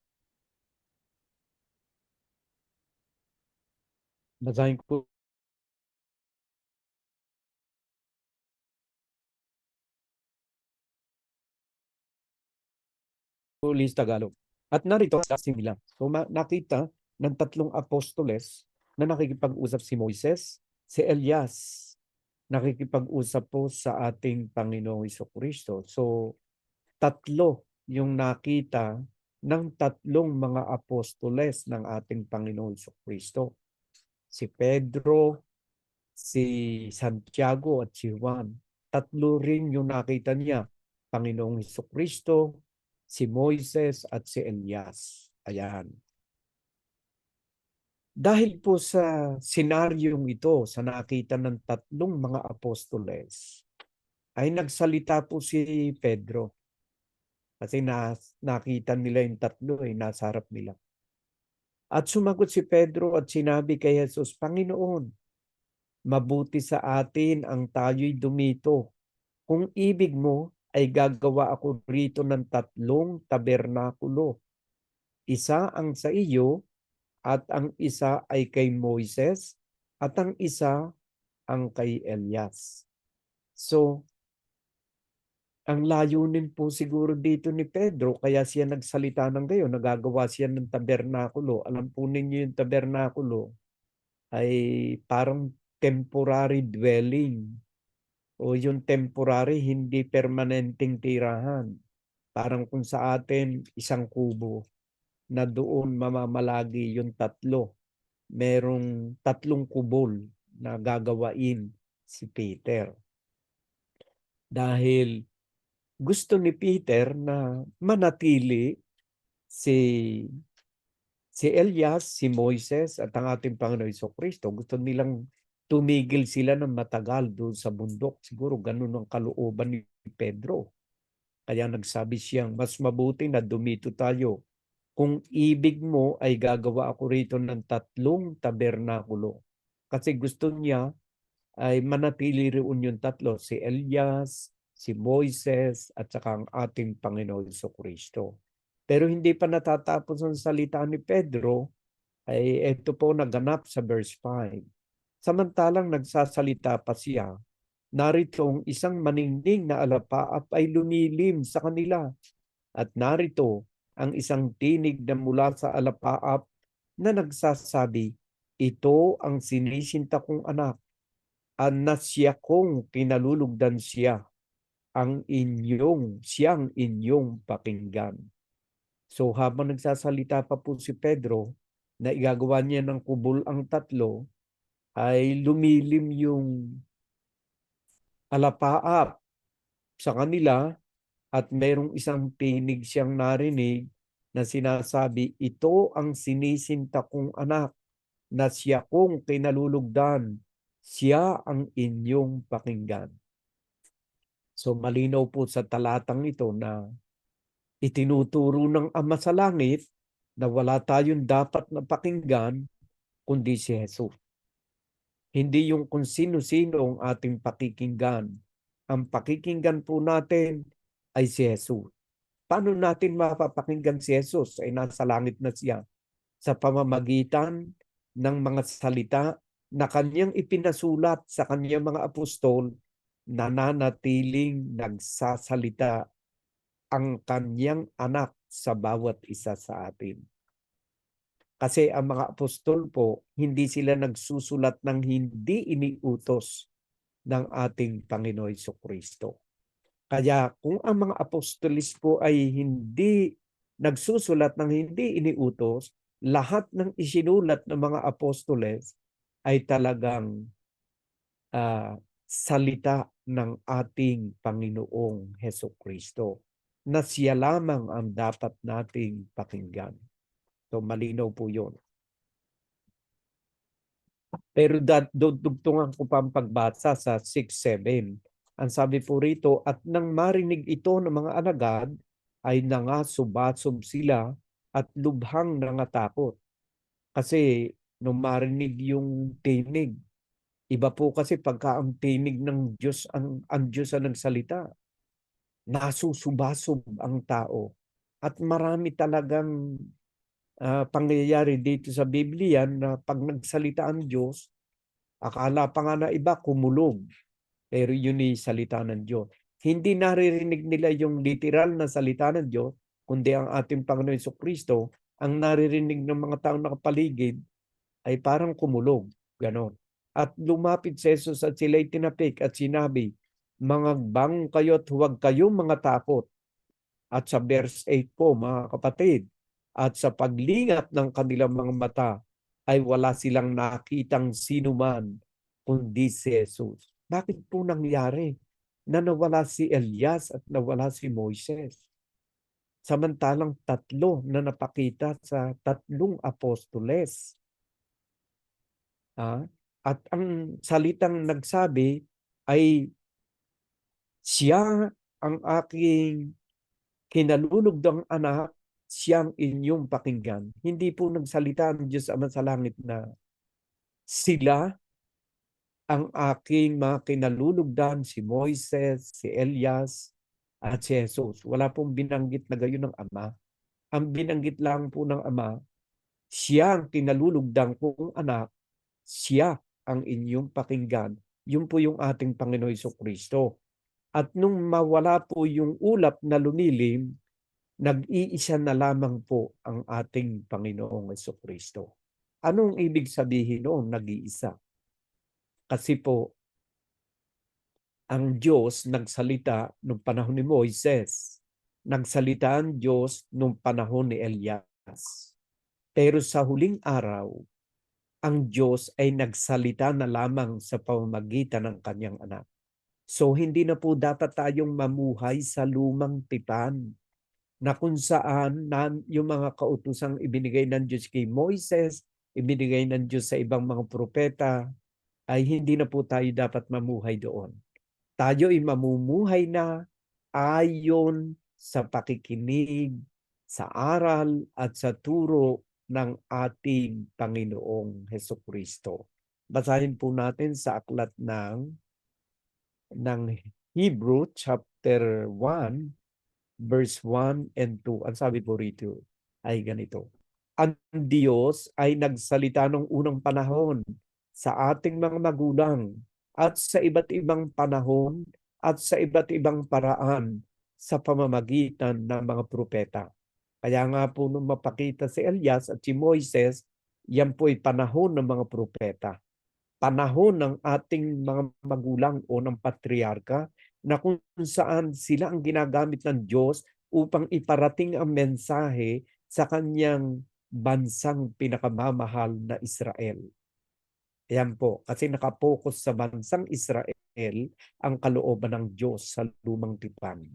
Basahin ko ulit sa Tagalog. At narito ang simila. So nakita ng tatlong apostoles na nakikipag-usap si Moises, si Elias, nakikipag-usap po sa ating Panginoong Jesucristo. So tatlo yung nakita ng tatlong mga apostoles ng ating Panginoong Jesucristo. Si Pedro, si Santiago at si Juan. Tatlo rin yung nakita niya. Panginoong Jesucristo, si Moises at si Elias. Ayan. Dahil po sa senaryong ito, sa nakita ng tatlong mga apostoles, ay nagsalita po si Pedro. Kasi nakita nila yung tatlo nasa harap nila. At sumagot si Pedro at sinabi kay Jesus, Panginoon, mabuti sa atin ang tayo'y dumito. Kung ibig mo, ay gagawa ako rito ng tatlong tabernakulo. Isa ang sa iyo, at ang isa ay kay Moises, at ang isa ang kay Elias. So, ang layunin po siguro dito ni Pedro, kaya siya nagsalita ng gayon, nagagawa siya ng tabernakulo. Alam po ninyo yung tabernakulo ay parang temporary dwelling o yung temporary, hindi permanenteng tirahan. Parang kung sa atin, isang kubo na doon mamamalagi yung tatlo. Merong tatlong kubol na gagawain si Peter. Dahil gusto ni Peter na manatili si Elias, si Moises at ang ating Panginoon Jesucristo. Gusto nilang tumigil sila ng matagal doon sa bundok. Siguro ganun ang kalooban ni Pedro. Kaya nagsabi siyang, mas mabuti na dumito tayo. Kung ibig mo ay gagawa ako rito ng tatlong tabernakulo. Kasi gusto niya ay manatili roon yung tatlo, si Elias, si Moises, at saka ang ating Panginoon Jesucristo. Pero hindi pa natatapos ang salita ni Pedro, ay ito po naganap sa verse 5. Samantalang nagsasalita pa siya, narito isang maningning na alapaap ay lumilim sa kanila. At narito ang isang tinig na mula sa alapaap na nagsasabi, ito ang sinisinta kong anak, na siya kong kinalulugdan siya, siyang inyong pakinggan. So habang nagsasalita pa po si Pedro, na igagawa niya ng kubol ang tatlo, ay lumilim yung alapaap sa kanila at mayroong isang tinig siyang narinig na sinasabi, ito ang sinisinta kong anak na siya kong kinalulugdan, siya ang inyong pakinggan. So malinaw po sa talatang ito na itinuturo ng Ama sa langit na wala tayong dapat na pakinggan kundi si Jesus. Hindi yung kung sino-sino ang ating pakikinggan. Ang pakikinggan po natin ay si Jesus. Paano natin mapapakinggan si Jesus? Ay nasa langit na siya sa pamamagitan ng mga salita na kanyang ipinasulat sa kanyang mga apostol na nanatiling nagsasalita ang kanyang anak sa bawat isa sa atin. Kasi ang mga apostol po, hindi sila nagsusulat ng hindi iniutos ng ating Panginoon Jesucristo. Kaya kung ang mga apostolis po ay hindi nagsusulat ng hindi iniutos, lahat ng isinulat ng mga apostoles ay talagang salita ng ating Panginoong Hesukristo na siya lamang ang dapat nating pakinggan. So malinaw po yun. Pero dugtungan ko pa ang pagbasa sa 6:7. Ang sabi po rito, at nang marinig ito ng mga alagad, ay nangasubasub sila at lubhang nangatakot. Kasi nung marinig yung tinig, iba po kasi pagka ang tinig ng Diyos, ang Diyos ang nagsalita, nasusubasub ang tao. At marami talagang pangyayari dito sa Biblia na pag nagsalita ang Diyos, akala pa nga na iba kumulog. Pero yun ay salita ng Diyos. Hindi naririnig nila yung literal na salita ng Diyos, kundi ang ating Panginoon Jesucristo. Ang naririnig ng mga taong nakapaligid ay parang kumulog. Ganon. At lumapit si Jesus at sila'y tinapik at sinabi, "Mangagbang kayo at huwag kayong mga takot." At sa verse 8 po, mga kapatid, at sa paglingap ng kanilang mga mata ay wala silang nakitang sinuman kundi si Jesus. Bakit po nangyari na nawala si Elias at nawala si Moises? Samantalang tatlo na napakita sa tatlong apostoles. At ang salitang nagsabi ay, "Siya ang aking kinalulugdang anak, siyang inyong pakinggan." Hindi po nagsalita ang Diyos Ama sa langit na sila ang aking mga kinalulugdan, si Moises, si Elias, at si Jesus. Wala pong binanggit na gayon ng Ama. Ang binanggit lang po ng Ama, siya ang kinalulugdang kong anak, siya ang inyong pakinggan. Yun po yung ating Panginoon Jesucristo. At nung mawala po yung ulap na lumilim, nag-iisa na lamang po ang ating Panginoong Jesucristo. Anong ibig sabihin noon nag-iisa? Kasi po, ang Diyos nagsalita nung panahon ni Moises. Nagsalita ang Diyos nung panahon ni Elias. Pero sa huling araw, ang Diyos ay nagsalita na lamang sa pamamagitan ng kanyang anak. So hindi na po dapat tayong mamuhay sa lumang tipan na kung saan yung mga kautosang ibinigay ng Diyos kay Moises, ibinigay ng Diyos sa ibang mga propeta, ay hindi na po tayo dapat mamuhay doon. Tayo ay mamumuhay na ayon sa pakikinig, sa aral at sa turo ng ating Panginoong Hesukristo. Basahin po natin sa aklat ng Hebrew chapter 1 verse 1 and 2. Ang sabi po rito ay ganito. Ang Diyos ay nagsalita noong unang panahon sa ating mga magulang at sa iba't ibang panahon at sa iba't ibang paraan sa pamamagitan ng mga propeta. Kaya nga po nung mapakita si Elias at si Moises, yan po ay panahon ng mga propeta. Panahon ng ating mga magulang o ng patriarka na kung saan sila ang ginagamit ng Diyos upang iparating ang mensahe sa kanyang bansang pinakamamahal na Israel. Ayan po, kasi nakapokus sa bansang Israel ang kalooban ng Diyos sa lumang tipan.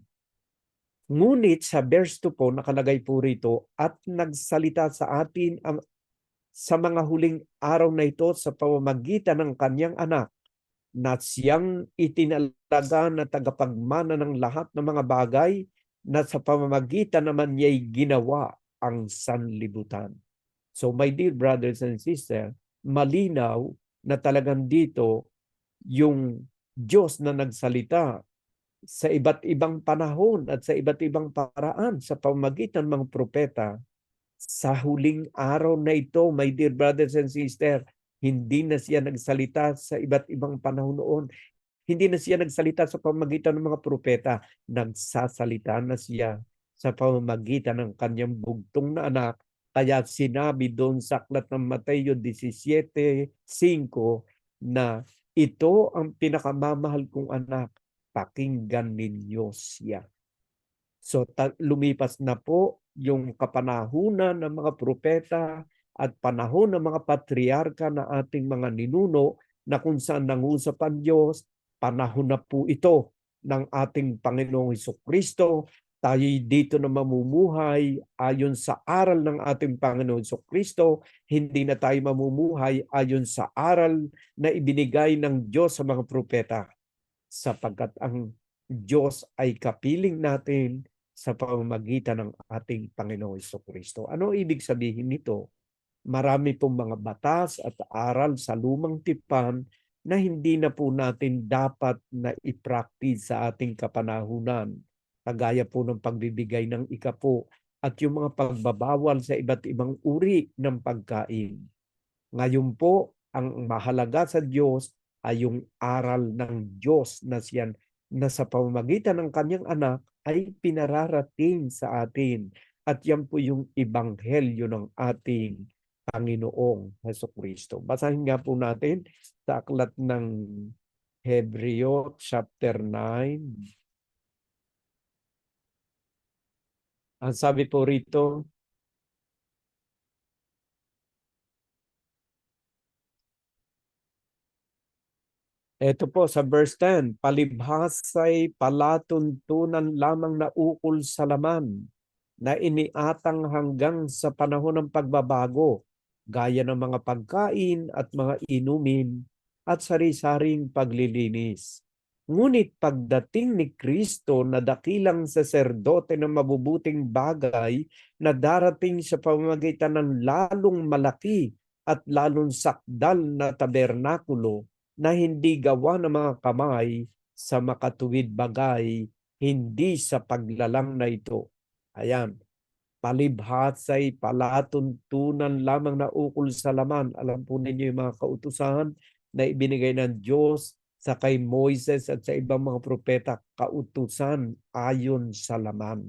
Ngunit sa verse 2 po, nakalagay po rito, at nagsalita sa atin sa mga huling araw na ito sa pamamagitan ng kanyang anak, na siyang itinalaga na tagapagmana ng lahat ng mga bagay, na sa pamamagitan naman niya'y ginawa ang sanlibutan. So my dear brothers and sisters, malinaw na talagang dito yung Diyos na nagsalita sa iba't ibang panahon at sa iba't ibang paraan sa pamamagitan ng mga propeta. Sa huling araw na ito, my dear brothers and sisters, hindi na siya nagsalita sa iba't ibang panahon noon. Hindi na siya nagsalita sa pamamagitan ng mga propeta. Nagsasalita na siya sa pamamagitan ng kanyang bugtong na anak. Kaya sinabi doon sa aklat ng Mateo 17:5 na ito ang pinakamamahal kong anak, pakinggan ninyo siya. So lumipas na po yung kapanahunan ng mga propeta at panahon ng mga patriarka na ating mga ninuno na kung saan nangusap ang Diyos. Panahon na po ito ng ating Panginoong Jesucristo. Tayo dito na mamumuhay ayon sa aral ng ating Panginoong Jesucristo. Hindi na tayo mamumuhay ayon sa aral na ibinigay ng Diyos sa mga propeta. Sapagkat ang Diyos ay kapiling natin sa pamamagitan ng ating Panginoong Jesucristo. Ano ibig sabihin nito? Marami pong mga batas at aral sa lumang tipan na hindi na po natin dapat na i-practice sa ating kapanahunan. Kagaya po ng pagbibigay ng ikapo. at yung mga pagbabawal sa iba't ibang uri ng pagkain. Ngayon po, ang mahalaga sa Diyos ay yung aral ng Diyos na sa pamamagitan ng kanyang anak ay pinararating sa atin. At yan po yung ebanghelyo ng ating Panginoong Hesukristo. Basahin nga po natin sa aklat ng Hebreo chapter 9. Ang sabi po rito, ito po sa verse 10, palibhasay palatuntunan lamang na ukol sa laman na iniatang hanggang sa panahon ng pagbabago, gaya ng mga pagkain at mga inumin at sari-saring paglilinis. Ngunit pagdating ni Kristo na dakilang saserdote ng mabubuting bagay na darating sa pamamagitan ng lalong malaki at lalong sakdal na tabernakulo, na hindi gawa ng mga kamay sa makatuwid bagay, hindi sa paglalang na ito. Ayan, palibhasay palatuntunan lamang na ukol sa laman. Alam po ninyo yung mga kautusan na ibinigay ng Diyos sa kay Moises at sa ibang mga propeta, kautusan ayon sa laman.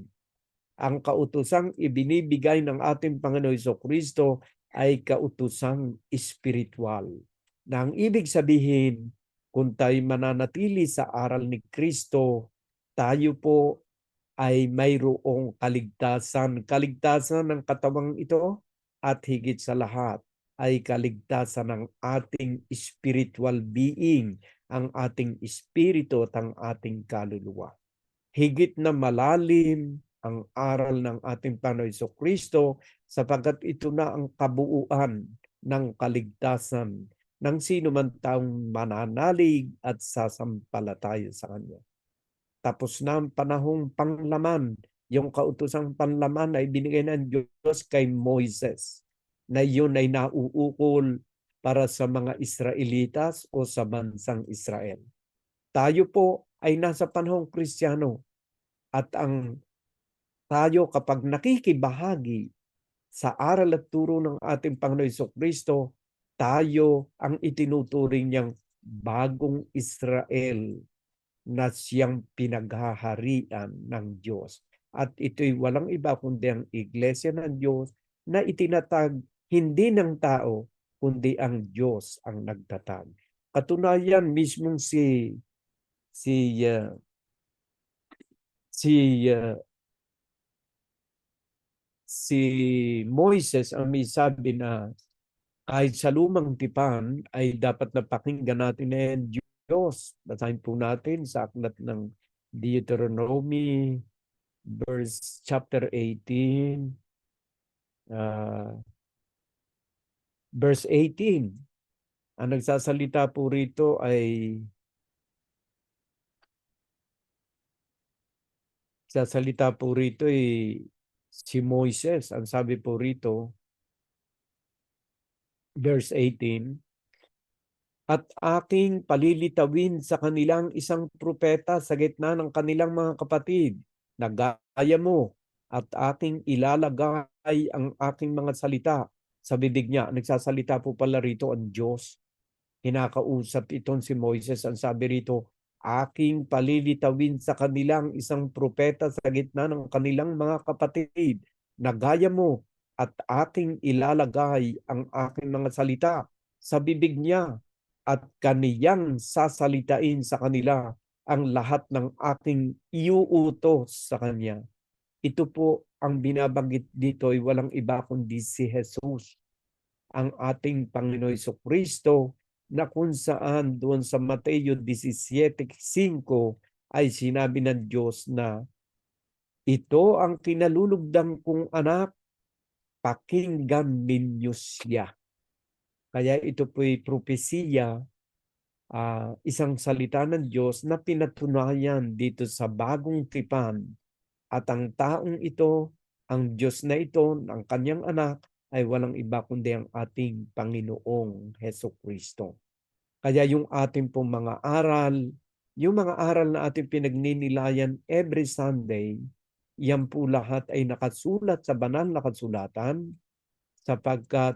Ang kautusang ibinibigay ng ating Panginoon Jesucristo ay kautusang espiritual. Na ang ibig sabihin, kung tayo mananatili sa aral ni Kristo, tayo po ay mayroong kaligtasan. Kaligtasan ng katawang ito at higit sa lahat ay kaligtasan ng ating spiritual being, ang ating espiritu at ang ating kaluluwa. Higit na malalim ang aral ng ating Panginoon Jesucristo sapagkat ito na ang kabuuan ng kaligtasan ng sino man taong mananalig at sasampalataya sa Kanya. Tapos na ang panahong panglaman. Yung kautosang panlaman ay binigay ng Diyos kay Moises, na yun ay nauukol para sa mga Israelitas o sa bansang Israel. Tayo po ay nasa panahong Kristiyano at tayo kapag nakikibahagi sa aral at turo ng ating Panginoon Jesucristo, tayo ang itinuturing niyang bagong Israel na siyang pinaghaharian ng Diyos. At ito'y walang iba kundi ang Iglesia ng Diyos na itinatag hindi ng tao kundi ang Diyos ang nagtatag. Katunayan mismong si Moises ang may sabi na kahit sa lumang tipan ay dapat na pakinggan natin ng Diyos. Basahin po natin sa aklat ng Deuteronomy chapter 18, verse 18. Ang nagsasalita po rito ay si Moises. Ang sabi po rito, verse 18, at aking palilitawin sa kanilang isang propeta sa gitna ng kanilang mga kapatid, na gaya mo, at aking ilalagay ang aking mga salita sa bibig niya. Nagsasalita po pala rito ang Diyos. Kinakausap itong si Moises. Ang sabi rito, aking palilitawin sa kanilang isang propeta sa gitna ng kanilang mga kapatid, na gaya mo, at aking ilalagay ang aking mga salita sa bibig niya, at kaniyang sasalitain sa kanila ang lahat ng aking iuutos sa kanya. Ito po ang binabanggit dito ay walang iba kundi si Jesus, ang ating Panginoon Jesucristo, na kung saan doon sa Mateo 17:5 ay sinabi ng Diyos na ito ang kinalulugdan kong anak, pakinggan ninyo siya. Kaya ito po'y propesiya, isang salita ng Diyos na pinatunayan dito sa bagong tipan. At ang taong ito, ang Diyos na ito, ang kanyang anak, ay walang iba kundi ang ating Panginoong Hesukristo. Kaya yung ating pong yung mga aral na ating pinagninilayan every Sunday, Yan po lahat ay nakasulat sa banal na kasulatan sapagkat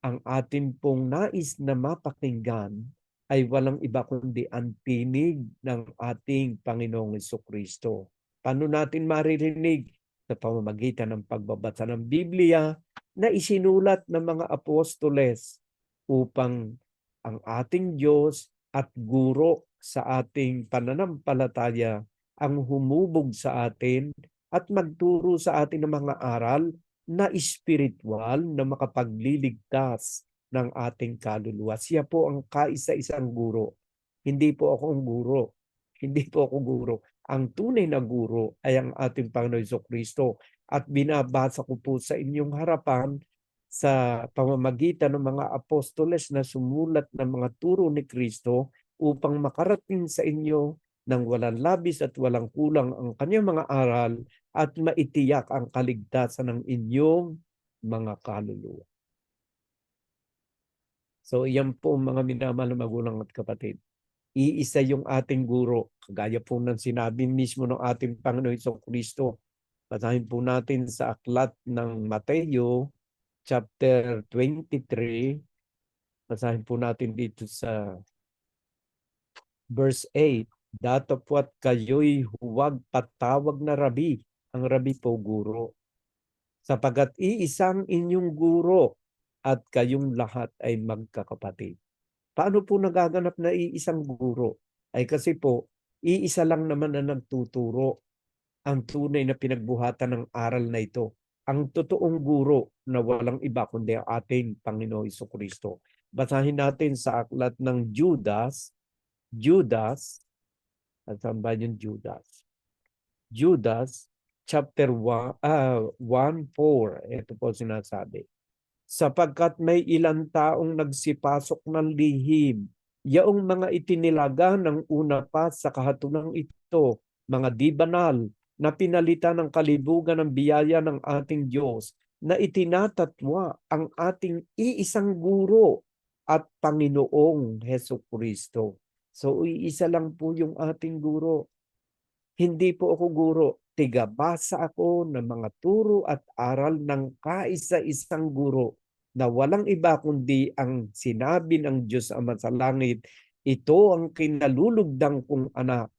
ang atin pong nais na mapakinggan ay walang iba kundi ang tinig ng ating Panginoong Jesucristo. Paano natin maririnig? Sa pamamagitan ng pagbabasa ng Biblia na isinulat ng mga apostoles upang ang ating Diyos at guro sa ating pananampalataya ang humubog sa atin at magturo sa atin ng mga aral na espiritual na makapagliligtas ng ating kaluluwa. Siya po ang kaisa-isang guro. Hindi po ako ang guro. Hindi po ako guro. Ang tunay na guro ay ang ating Panginoon Jesucristo at binabasa ko po sa inyong harapan sa pamamagitan ng mga apostoles na sumulat ng mga turo ni Kristo upang makarating sa inyo ng walang labis at walang kulang ang kanyang mga aral at maitiyak ang kaligtasan ng inyong mga kaluluwa. So iyan po mga minamahal na magulang at kapatid. Iisa yung ating guro, kagaya po ng sinabi mismo ng ating Panginoon Jesucristo. Basahin po natin sa aklat ng Mateo, chapter 23. Basahin po natin dito sa verse 8. Datapwat kayo'y huwag patawag na rabi. Ang rabi po guro. Sapagat iisang inyong guro at kayong lahat ay magkakapatid. Paano po nagaganap na iisang guro? Ay kasi po, iisa lang naman na nagtuturo ang tunay na pinagbuhatan ng aral na ito. Ang totoong guro na walang iba kundi ang ating Panginoon Jesucristo. Basahin natin sa aklat ng Judas, at saan ba yung Judas? Judas, chapter 1:4. Ito po sinasabi. Sapagkat may ilang taong nagsipasok ng lihim, yaong mga itinilaga ng una pa sa kahatunang ito, mga di banal, na pinalitan ng kalibugan ng biyaya ng ating Diyos, na itinatatwa ang ating iisang guro at Panginoong Hesukristo. So, iisa lang po yung ating guro. Hindi po ako guro. Tigabasa ako ng mga turo at aral ng kaisa-isang guro na walang iba kundi ang sinabi ng Diyos Ama sa langit. Ito ang kinalulugdang kong anak.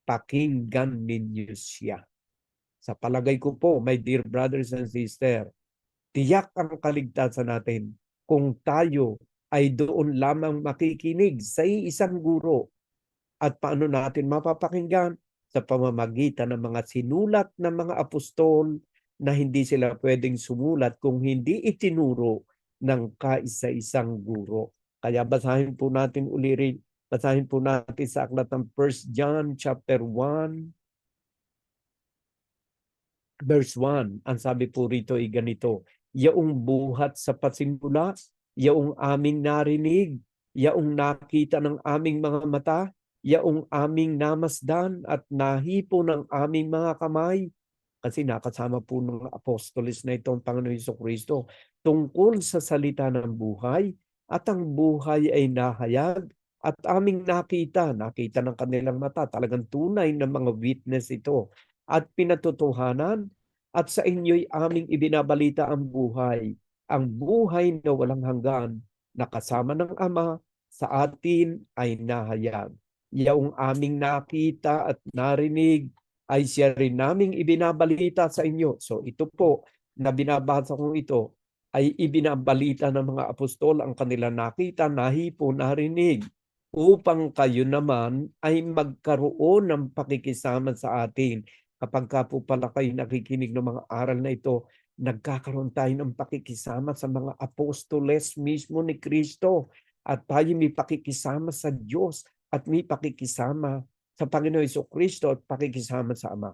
Pakinggan ninyo siya. Sa palagay ko po, my dear brothers and sisters, tiyak ang kaligtasan natin kung tayo ay doon lamang makikinig sa isang guro. At paano natin mapapakinggan? Sa pamamagitan ng mga sinulat ng mga apostol na hindi sila pwedeng sumulat kung hindi itinuro ng kaisa-isang guro. Kaya basahin po natin uli, basahin po natin sa aklat ng 1 John chapter 1 verse 1. Ang sabi po rito ay ganito, yaong buhat sa pasimula, yaong aming narinig, yaong nakita ng aming mga mata, yaong aming namasdan at nahipo ng aming mga kamay. Kasi nakasama po ng apostolis na itong Panginoon Jesucristo tungkol sa salita ng buhay at ang buhay ay nahayag at aming nakita ng kanilang mata. Talagang tunay na mga witness ito at pinatutuhanan at sa inyo'y aming ibinabalita ang buhay na walang hanggan na kasama ng Ama sa atin ay nahayag. Yaong aming nakita at narinig ay siya rin naming ibinabalita sa inyo. So ito po na binabasa kong ito ay ibinabalita ng mga apostol ang kanila nakita, nahipo, narinig upang kayo naman ay magkaroon ng pakikisama sa atin. Kapag ka po pala kayo nakikinig ng mga aral na ito, nagkakaroon tayo ng pakikisama sa mga apostoles mismo ni Kristo at tayo may pakikisama sa Diyos at may pakikisama sa Panginoon Jesucristo at pakikisama sa Ama.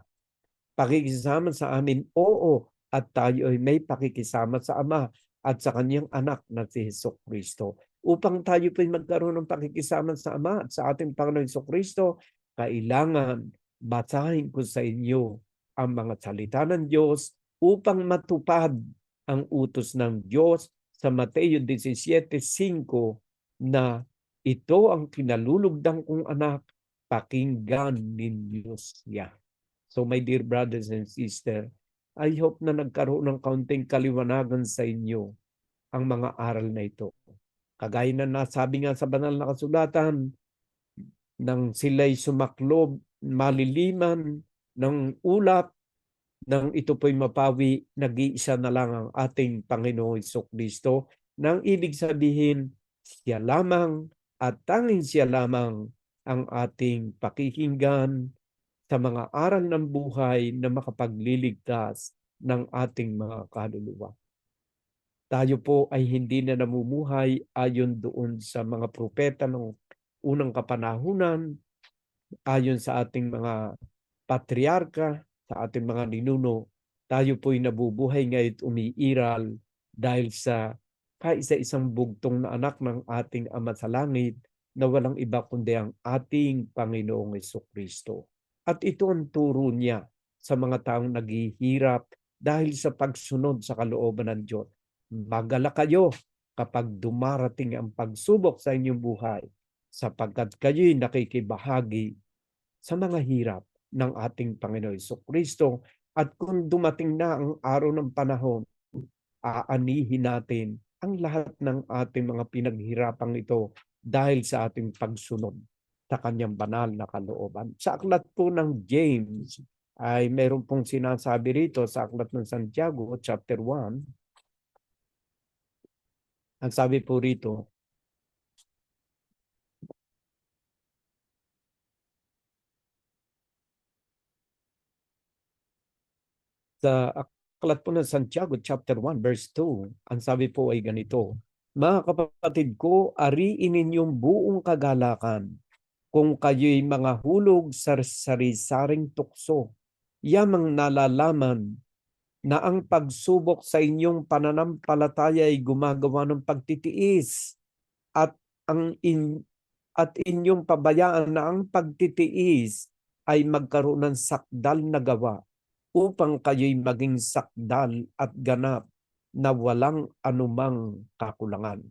Pakikisama sa amin, oo, at tayo ay may pakikisama sa Ama at sa kanyang anak na si Jesucristo. Upang tayo po magkaroon ng pakikisama sa Ama at sa ating Panginoon Jesucristo, kailangan basahin ko sa inyo ang mga salita ng Diyos upang matupad ang utos ng Diyos sa Mateo 17:5 na ito ang kinalulugdang kong anak, pakinggan ninyo siya. So my dear brothers and sisters, I hope na nagkaroon ng kaunting kaliwanagan sa inyo ang mga aral na ito. Kagaya na nasabi nga sa banal na kasulatan, nang sila'y sumaklob, maliliman ng ulap, nang ito po'y mapawi, nag-iisa na lang ang ating Panginoong Jesucristo. Nang ibig sabihin, siya lamang at tanging siya lamang ang ating pakikinggan sa mga aral ng buhay na makapagliligtas ng ating mga kaluluwa. Tayo po ay hindi na namumuhay ayon doon sa mga propeta ng unang kapanahunan, ayon sa ating mga patriarka, sa ating mga ninuno. Tayo po'y nabubuhay ngayon umiiral dahil sa kaisa-isang bugtong na anak ng ating Ama sa Langit na walang iba kundi ang ating Panginoong Jesucristo. At ito ang turo niya sa mga taong naghihirap dahil sa pagsunod sa kalooban ng Diyos. Magala kayo kapag dumarating ang pagsubok sa inyong buhay, sapagkat kayo'y nakikibahagi sa mga hirap ng ating Panginoon Jesucristo. At kung dumating na ang araw ng panahon, aanihin natin ang lahat ng ating mga pinaghirapang ito dahil sa ating pagsunod sa kanyang banal na kalooban. Sa aklat po ng James ay meron pong sinasabi rito sa aklat ng Santiago chapter 1. Ang sabi po rito, sa aklat po ng Santiago chapter 1 verse 2, ang sabi po ay ganito, mga kapatid ko, ariin ninyong buong kagalakan kung kayo'y mga hulog sa sari-saring tukso. Yamang nalalaman na ang pagsubok sa inyong pananampalataya ay gumagawa ng pagtitiis at inyong pabayaan na ang pagtitiis ay magkaroon ng sakdal na gawa upang kayo'y maging sakdal at ganap na walang anumang kakulangan.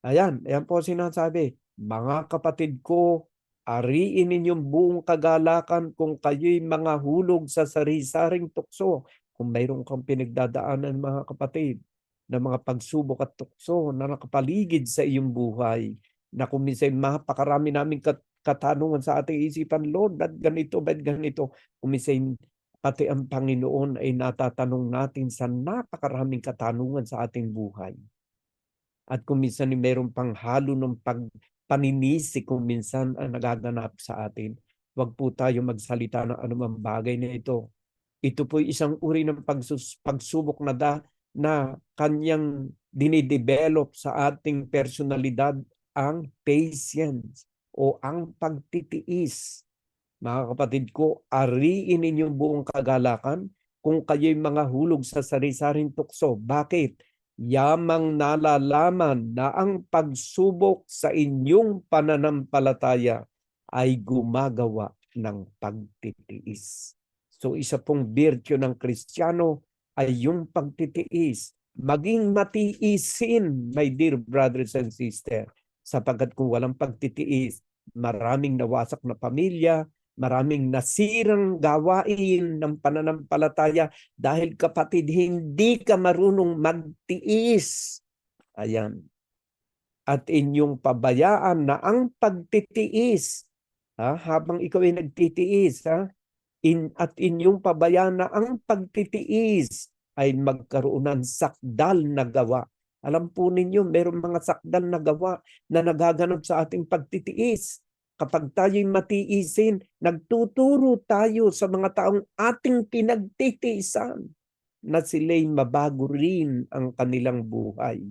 Ayan po sinasabi, mga kapatid ko, ariin ninyong buong kagalakan kung kayo'y mga hulog sa sari-saring tukso. Kung mayroon kang pinagdadaanan mga kapatid, na mga pagsubok at tukso na nakapaligid sa iyong buhay, na kung minsan mapakarami naming katanungan sa ating isipan, Lord, ba't ganito, ba't ganito? Kung minsan pati ang Panginoon ay natatanong natin sa napakaraming katanungan sa ating buhay. At kung minsan mayroon pang halo ng paninisi kung minsan ang nagaganap sa atin, wag po tayo magsalita ng anumang bagay na ito. Ito po isang uri ng pagsubok na kanyang dinidevelop sa ating personalidad, ang patience o ang pagtitiis. Mga kapatid ko, ariin ninyong buong kagalakan kung kayo'y mga hulog sa sari-saring tukso. Bakit? Yamang nalalaman na ang pagsubok sa inyong pananampalataya ay gumagawa ng pagtitiis. So isa pong birtue ng Kristiyano ay yung pagtitiis. Maging matiisin, my dear brothers and sisters, sapagkat kung walang pagtitiis, maraming nawasak na pamilya, maraming nasirang gawain ng pananampalataya dahil kapatid, hindi ka marunong magtiis. Ayan. At inyong pabayaan na ang pagtitiis, habang ikaw ay nagtitiis, at inyong pabayaan na ang pagtitiis ay magkaroon ng sakdal na gawa. Alam po ninyo, mayroong mga sakdal na gawa na nagaganap sa ating pagtitiis. Kapag tayo'y matiisin, nagtuturo tayo sa mga taong ating pinagtitiisan na sila'y mabago rin ang kanilang buhay.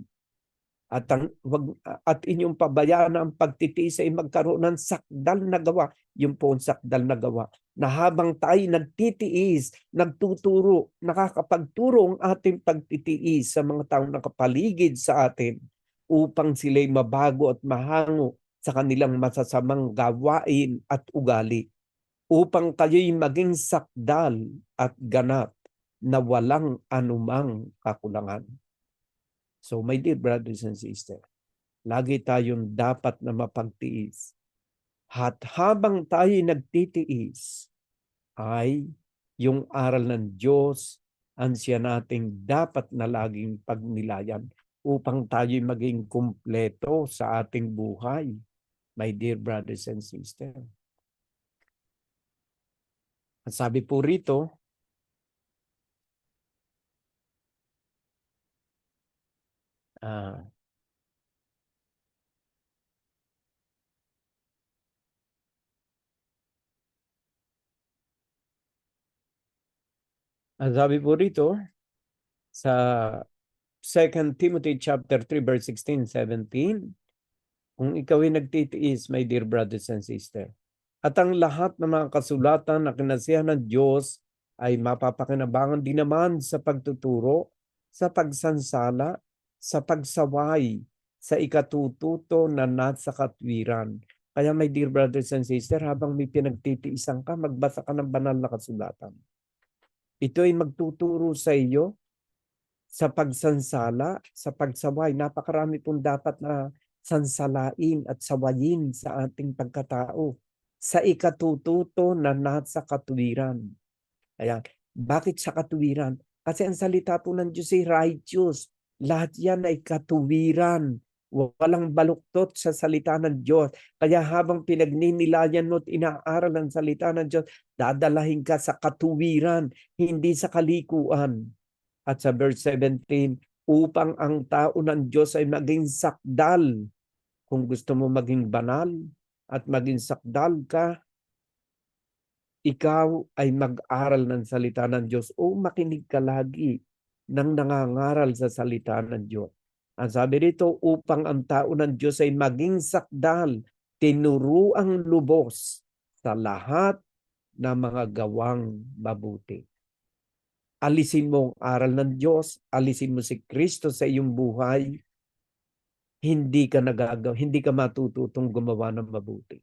At inyong pabayaan na ang pagtitiis ay magkaroon ng sakdal na gawa. Yung po ang sakdal na gawa. Na habang tayo nagtitiis, nagtuturo, nakakapagturo ang ating pagtitiis sa mga taong nakapaligid sa atin upang sila'y mabago at mahango sa kanilang masasamang gawain at ugali, upang kayo'y maging sakdal at ganap na walang anumang kakulangan. So my dear brothers and sisters, lagi tayong dapat na mapagtiis At habang tayo nagtitiis, ay yung aral ng Diyos ang siya nating dapat na laging pagnilayan upang tayo maging kumpleto sa ating buhay, my dear brothers and sisters. Ang sabi po rito, ang sabi po rito sa 2 Timothy chapter 3 verse 16, 17, kung ikaw ay nagtitiis, my dear brothers and sisters, at ang lahat ng mga kasulatan na kinasihan ng Diyos ay mapapakinabangan din naman sa pagtuturo, sa pagsansala, sa pagsaway, sa ikatututo na nasa katwiran. Kaya my dear brothers and sisters, habang may pinagtitiisan ka, magbasa ka ng banal na kasulatan. Ito ay magtuturo sa iyo sa pagsansala, sa pagsaway. Napakarami pong dapat na sansalain at sawayin sa ating pagkatao. Sa ikatututo na nasa katuwiran. Ayan. Bakit sa katuwiran? Kasi ang salita po ng Diyos ay righteous. Lahat yan ay katuwiran. Walang baluktot sa salita ng Diyos. Kaya habang pinagninilayan mo at inaaral ang salita ng Diyos, dadalahin ka sa katuwiran, hindi sa kalikuan. At sa verse 17, upang ang tao ng Diyos ay maging sakdal. Kung gusto mo maging banal at maging sakdal ka, ikaw ay mag-aral ng salita ng Diyos o makinig ka lagi ng nangangaral sa salita ng Diyos. Ang sabi rito, upang ang tao ng Diyos ay maging sakdal, tinuruang lubos sa lahat ng mga gawang mabuti. Alisin mo ang aral ng Diyos, alisin mo si Kristo sa iyong buhay, hindi ka matututong gumawa ng mabuti.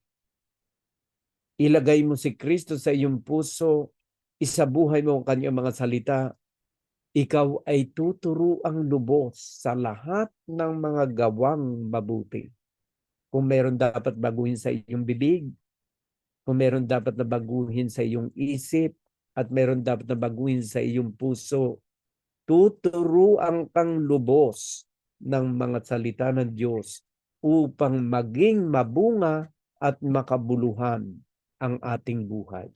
Ilagay mo si Kristo sa iyong puso, isabuhay mo ang kanyang mga salita, ikaw ay tuturuang lubos sa lahat ng mga gawang mabuti. Kung meron dapat baguhin sa iyong bibig, kung meron dapat na baguhin sa iyong isip, at meron dapat na baguhin sa iyong puso, tuturuan kang lubos ng mga salita ng Diyos upang maging mabunga at makabuluhan ang ating buhay.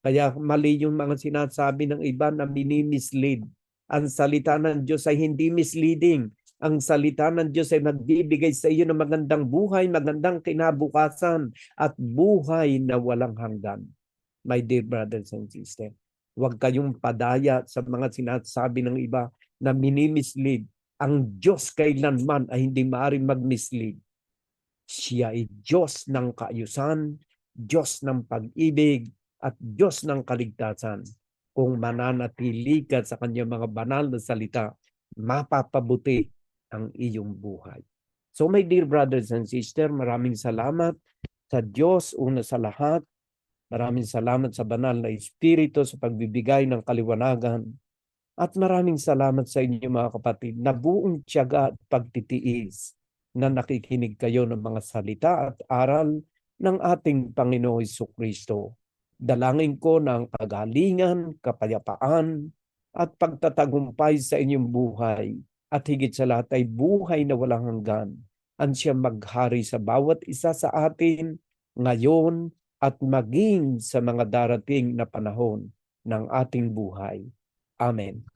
Kaya mali yung mga sinasabi ng iba na minimislead. Ang salita ng Diyos ay hindi misleading. Ang salita ng Diyos ay magbibigay sa iyo ng magandang buhay, magandang kinabukasan, at buhay na walang hanggan. My dear brothers and sisters, huwag kayong padaya sa mga sinasabi ng iba na minimislead. Ang Diyos kailanman ay hindi maaaring magmislead. Siya ay Diyos ng kaayusan, Diyos ng pag-ibig, at Diyos ng kaligtasan. Kung mananatili ka sa kanyang mga banal na salita, mapapabuti ang iyong buhay. So my dear brothers and sisters, maraming salamat sa Diyos una sa lahat. Maraming salamat sa banal na Espiritu sa pagbibigay ng kaliwanagan. At maraming salamat sa inyo mga kapatid na buong tiyaga at pagtitiis na nakikinig kayo ng mga salita at aral ng ating Panginoong Jesucristo. Dalangin ko ng kagalingan, kapayapaan, at pagtatagumpay sa inyong buhay. At higit sa lahat ay buhay na walang hanggan. Ang siyang maghari sa bawat isa sa atin ngayon at maging sa mga darating na panahon ng ating buhay. Amen.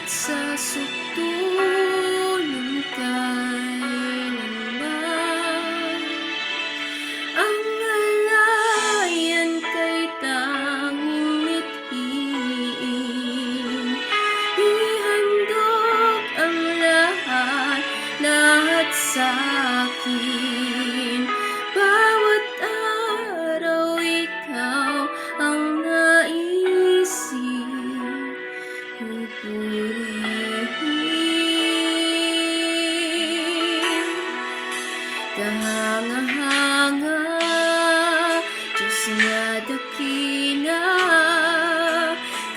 sa sukto ng kailanman. Ang alayan kay tanging mithiin. Ihandog ang lahat, lahat sa'kin. Bawat araw ikaw ang naisip pupurihin. Kahanga-hanga, Diyos nga dakila,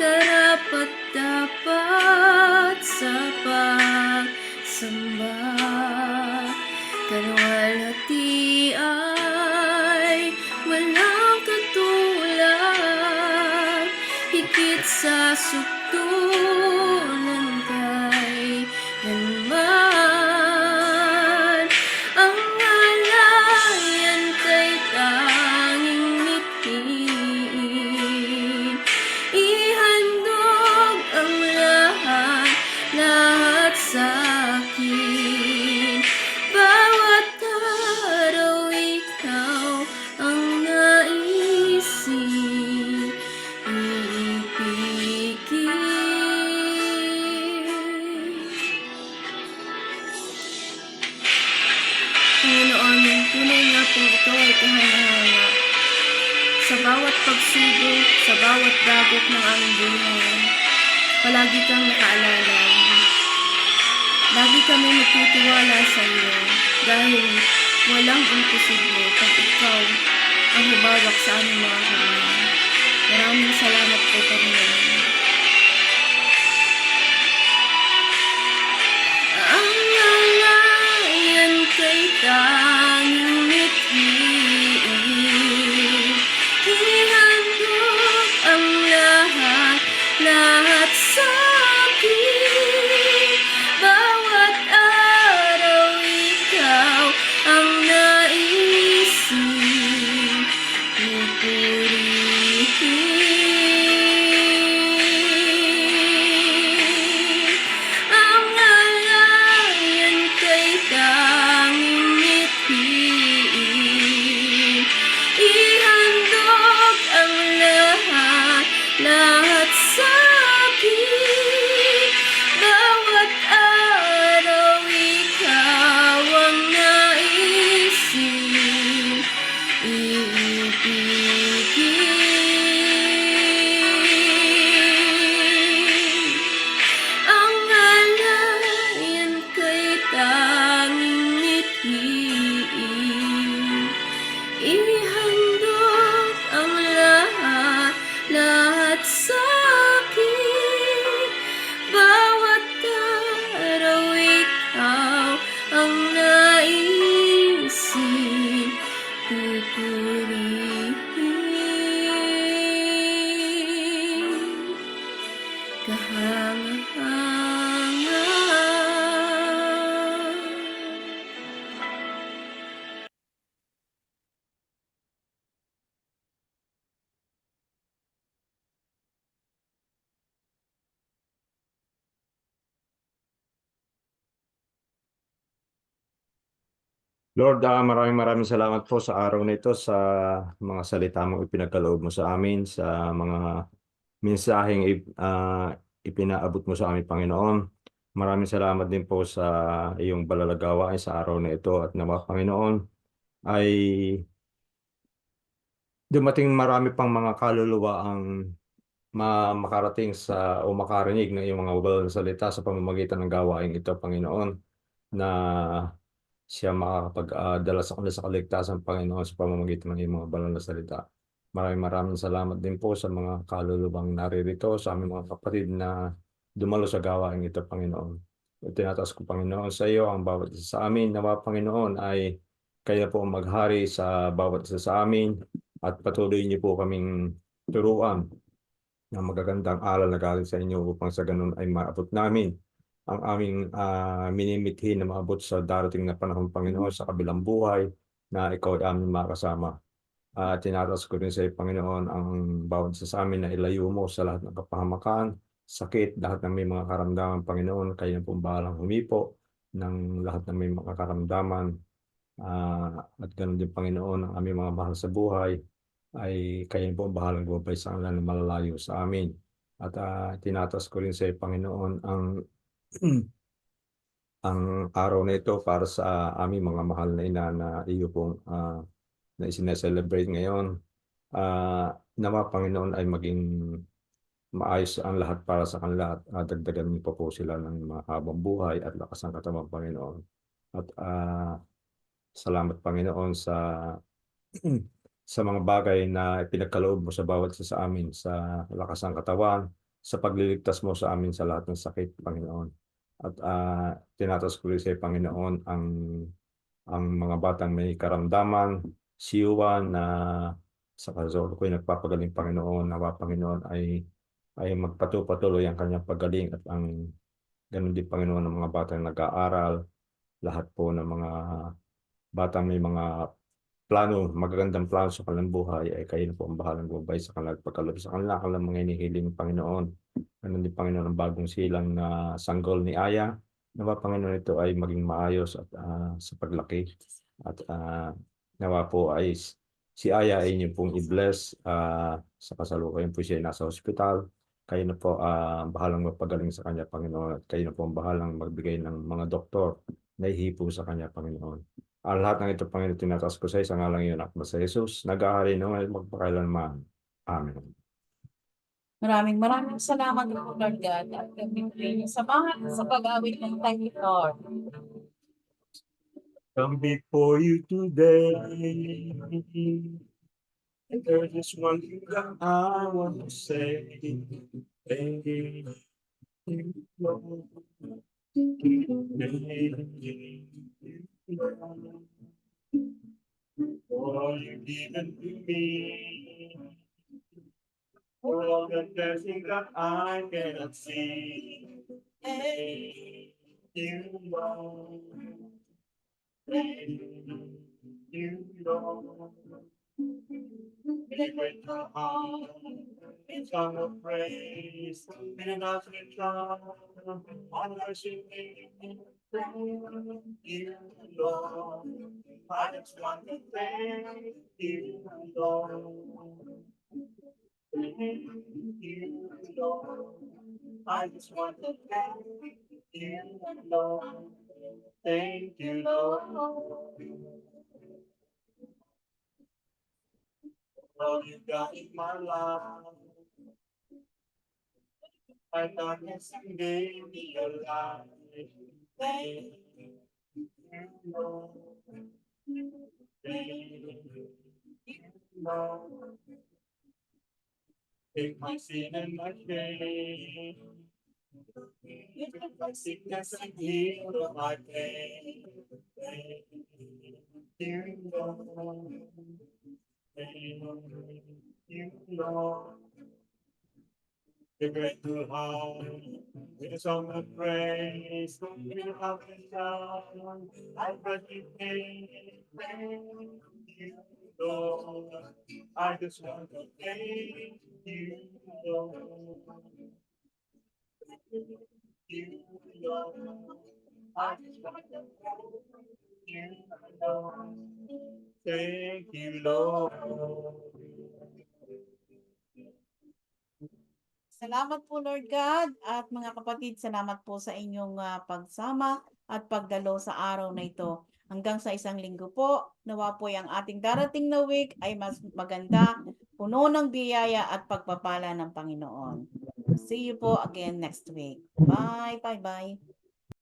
karapat-dapat sa pagsamba. Kaluwalhati ay walang katulad, higit sa sukto ng kailanman. Ang alayan kay tanging mithiin. Ihandog ang lahat, lahat sa'kin. Bawat araw ikaw ang naisip iibigin. Panginoon, tunay nga pong ikaw ay kahanga-hanga. Sa bawat pagsubok, sa bawat dagok ng aming buhay, palagi kang nakaalala. Lagi kami magtitiwala sa iyo dahil walang imposible pag ikaw ang humawak sa aming mga kamay. Maraming salamat po, Panginoon. Ang alayan kay tanging mithiin. Ihandog ang lahat, lahat sa'kin. Bawat araw ikaw ang naisip pupurihin. Ang alayan kay tanging mithiin. Ihandog ang lahat, lahat sa'kin. Bawat araw ikaw ang naisip iibigin. Ang alayan kay tanging mithiin. Ihandog ang lahat, lahat sa'kin. Bawat araw ikaw ang naisip pupurihin. Kahanga-hanga. Lord, maraming salamat po sa araw na ito, sa mga salita mong ipinagkaloob mo sa amin, sa mga mensaheng ipinaabot mo sa amin, Panginoon. Maraming salamat din po sa iyong balalagawain sa araw na ito at nawa, Panginoon, ay dumating marami pang mga kaluluwa ang makarating sa o makarinig ng iyong mga banal na salita sa pamamagitan ng gawain ito, Panginoon, na siya makakapagdala sa kanila sa kaligtasan, Panginoon, sa pamamagitan ng iyong mga banal na salita. Maraming salamat din po sa mga kaluluwang naririto, sa aming mga kapatid na dumalo sa gawain ito, Panginoon. Tinataas ko, Panginoon, sa iyo ang bawat isa sa amin. Nawa, Panginoon, ay kayo po ang maghari sa bawat isa sa amin at patuloy niyo po kaming turuan ng magagandang aral na galing sa inyo upang sa ganun ay maabot namin ang aming minimithi na maabot sa darating na panahon, Panginoon, sa kabilang buhay na ikaw ay aming makasama. Tinataas ko rin sa iyo, Panginoon, ang bawat isa sa amin na ilayo mo sa lahat ng kapahamakan sakit, lahat ng may mga karamdaman, Panginoon, kayo na pong bahalang humipo ng lahat ng may mga karamdaman. At ganoon din, Panginoon, ang aming mga mahal sa buhay, ay kayo na po ang bahalang gumabay sa kanila na malalayo sa amin. At tinatas ko rin sa iyo, Panginoon, ang araw na ito para sa aming mga mahal na ina na iyo pong na isineselebrate ngayon. Nawa, Panginoon, ay maging maayos ang lahat para sa kanila at dagdagan niyo pa po sila ng mahabang buhay at lakas ng katawan, Panginoon. At salamat, Panginoon, sa mga bagay na pinagkaloob mo sa bawat isa sa amin, sa lakas ng katawan, sa pagliligtas mo sa amin sa lahat ng sakit, Panginoon. At tinatas ko rin sa iyo, Panginoon, ang mga batang may karamdaman, si Yuan na sa kasolo ko'y nagpapagaling, Panginoon. Nawa, Panginoon, ay magpatuloy ang kanyang paggaling at ang ganun din, Panginoon, ng mga batang nag-aaral, lahat po ng mga batang may mga magagandang plano sa kanilang buhay, ay kayo na po ang bahalang gumabay sa kanila at pagkaloob sa kanila, kanilang mga hinihiling, Panginoon. Ganun din, Panginoon, ang bagong silang na sanggol ni Aya. Nawa, Panginoon, ito ay maging maayos at sa paglaki. At nawa po ay si Aya ay inyo pong i-bless sa kasalukuyan po siya ay nasa hospital. Kayo na po bahalang magpagaling sa kanya, Panginoon, at kayo na po ang bahalang magbigay ng mga doktor na ihipo sa kanya, Panginoon. Ang lahat ng ito, Panginoon, tinataas ko sa isang ngalang iyon, anak mo sa Jesus, nag-aari na ngayon magpakailanman. Amen. Maraming salamat po, Lord God, at kami po inyo samahan sa pag-awit ng Thank You, Lord. Come before you today, and there's just one thing that I want to say. Thank you, Lord. Thank you, Lord, for all you've given to me, for all the blessings that I cannot see. Thank you, Lord. Thank you, Lord. With my heart, in song of praise, in an awesome song, on worshiping. Thank you, Lord. I just want to thank you, Lord. Thank you, Lord. I just want to thank you, Lord. Thank you, Lord. All you got in my life, my darkness and gave me your light. Thank you, Lord. Thank you, Lord. Take my sin and my shame. Take my sickness and heal all my pain. Thank you, Lord. Thank you, Lord. The great to heart, with a song of praise, with a heart and sound, I brought you pain. Thank you, Lord. I just want to thank you, Lord. Thank you, Lord. I just want to thank you, Lord. Thank you, Lord. Salamat po, Lord God, at mga kapatid, salamat po sa inyong pagsama at pagdalo sa araw na ito. Hanggang sa isang linggo po, nawa po ang ating darating na week ay mas maganda, puno ng biyaya at pagpapala ng Panginoon. See you po again next week. Bye, bye, bye.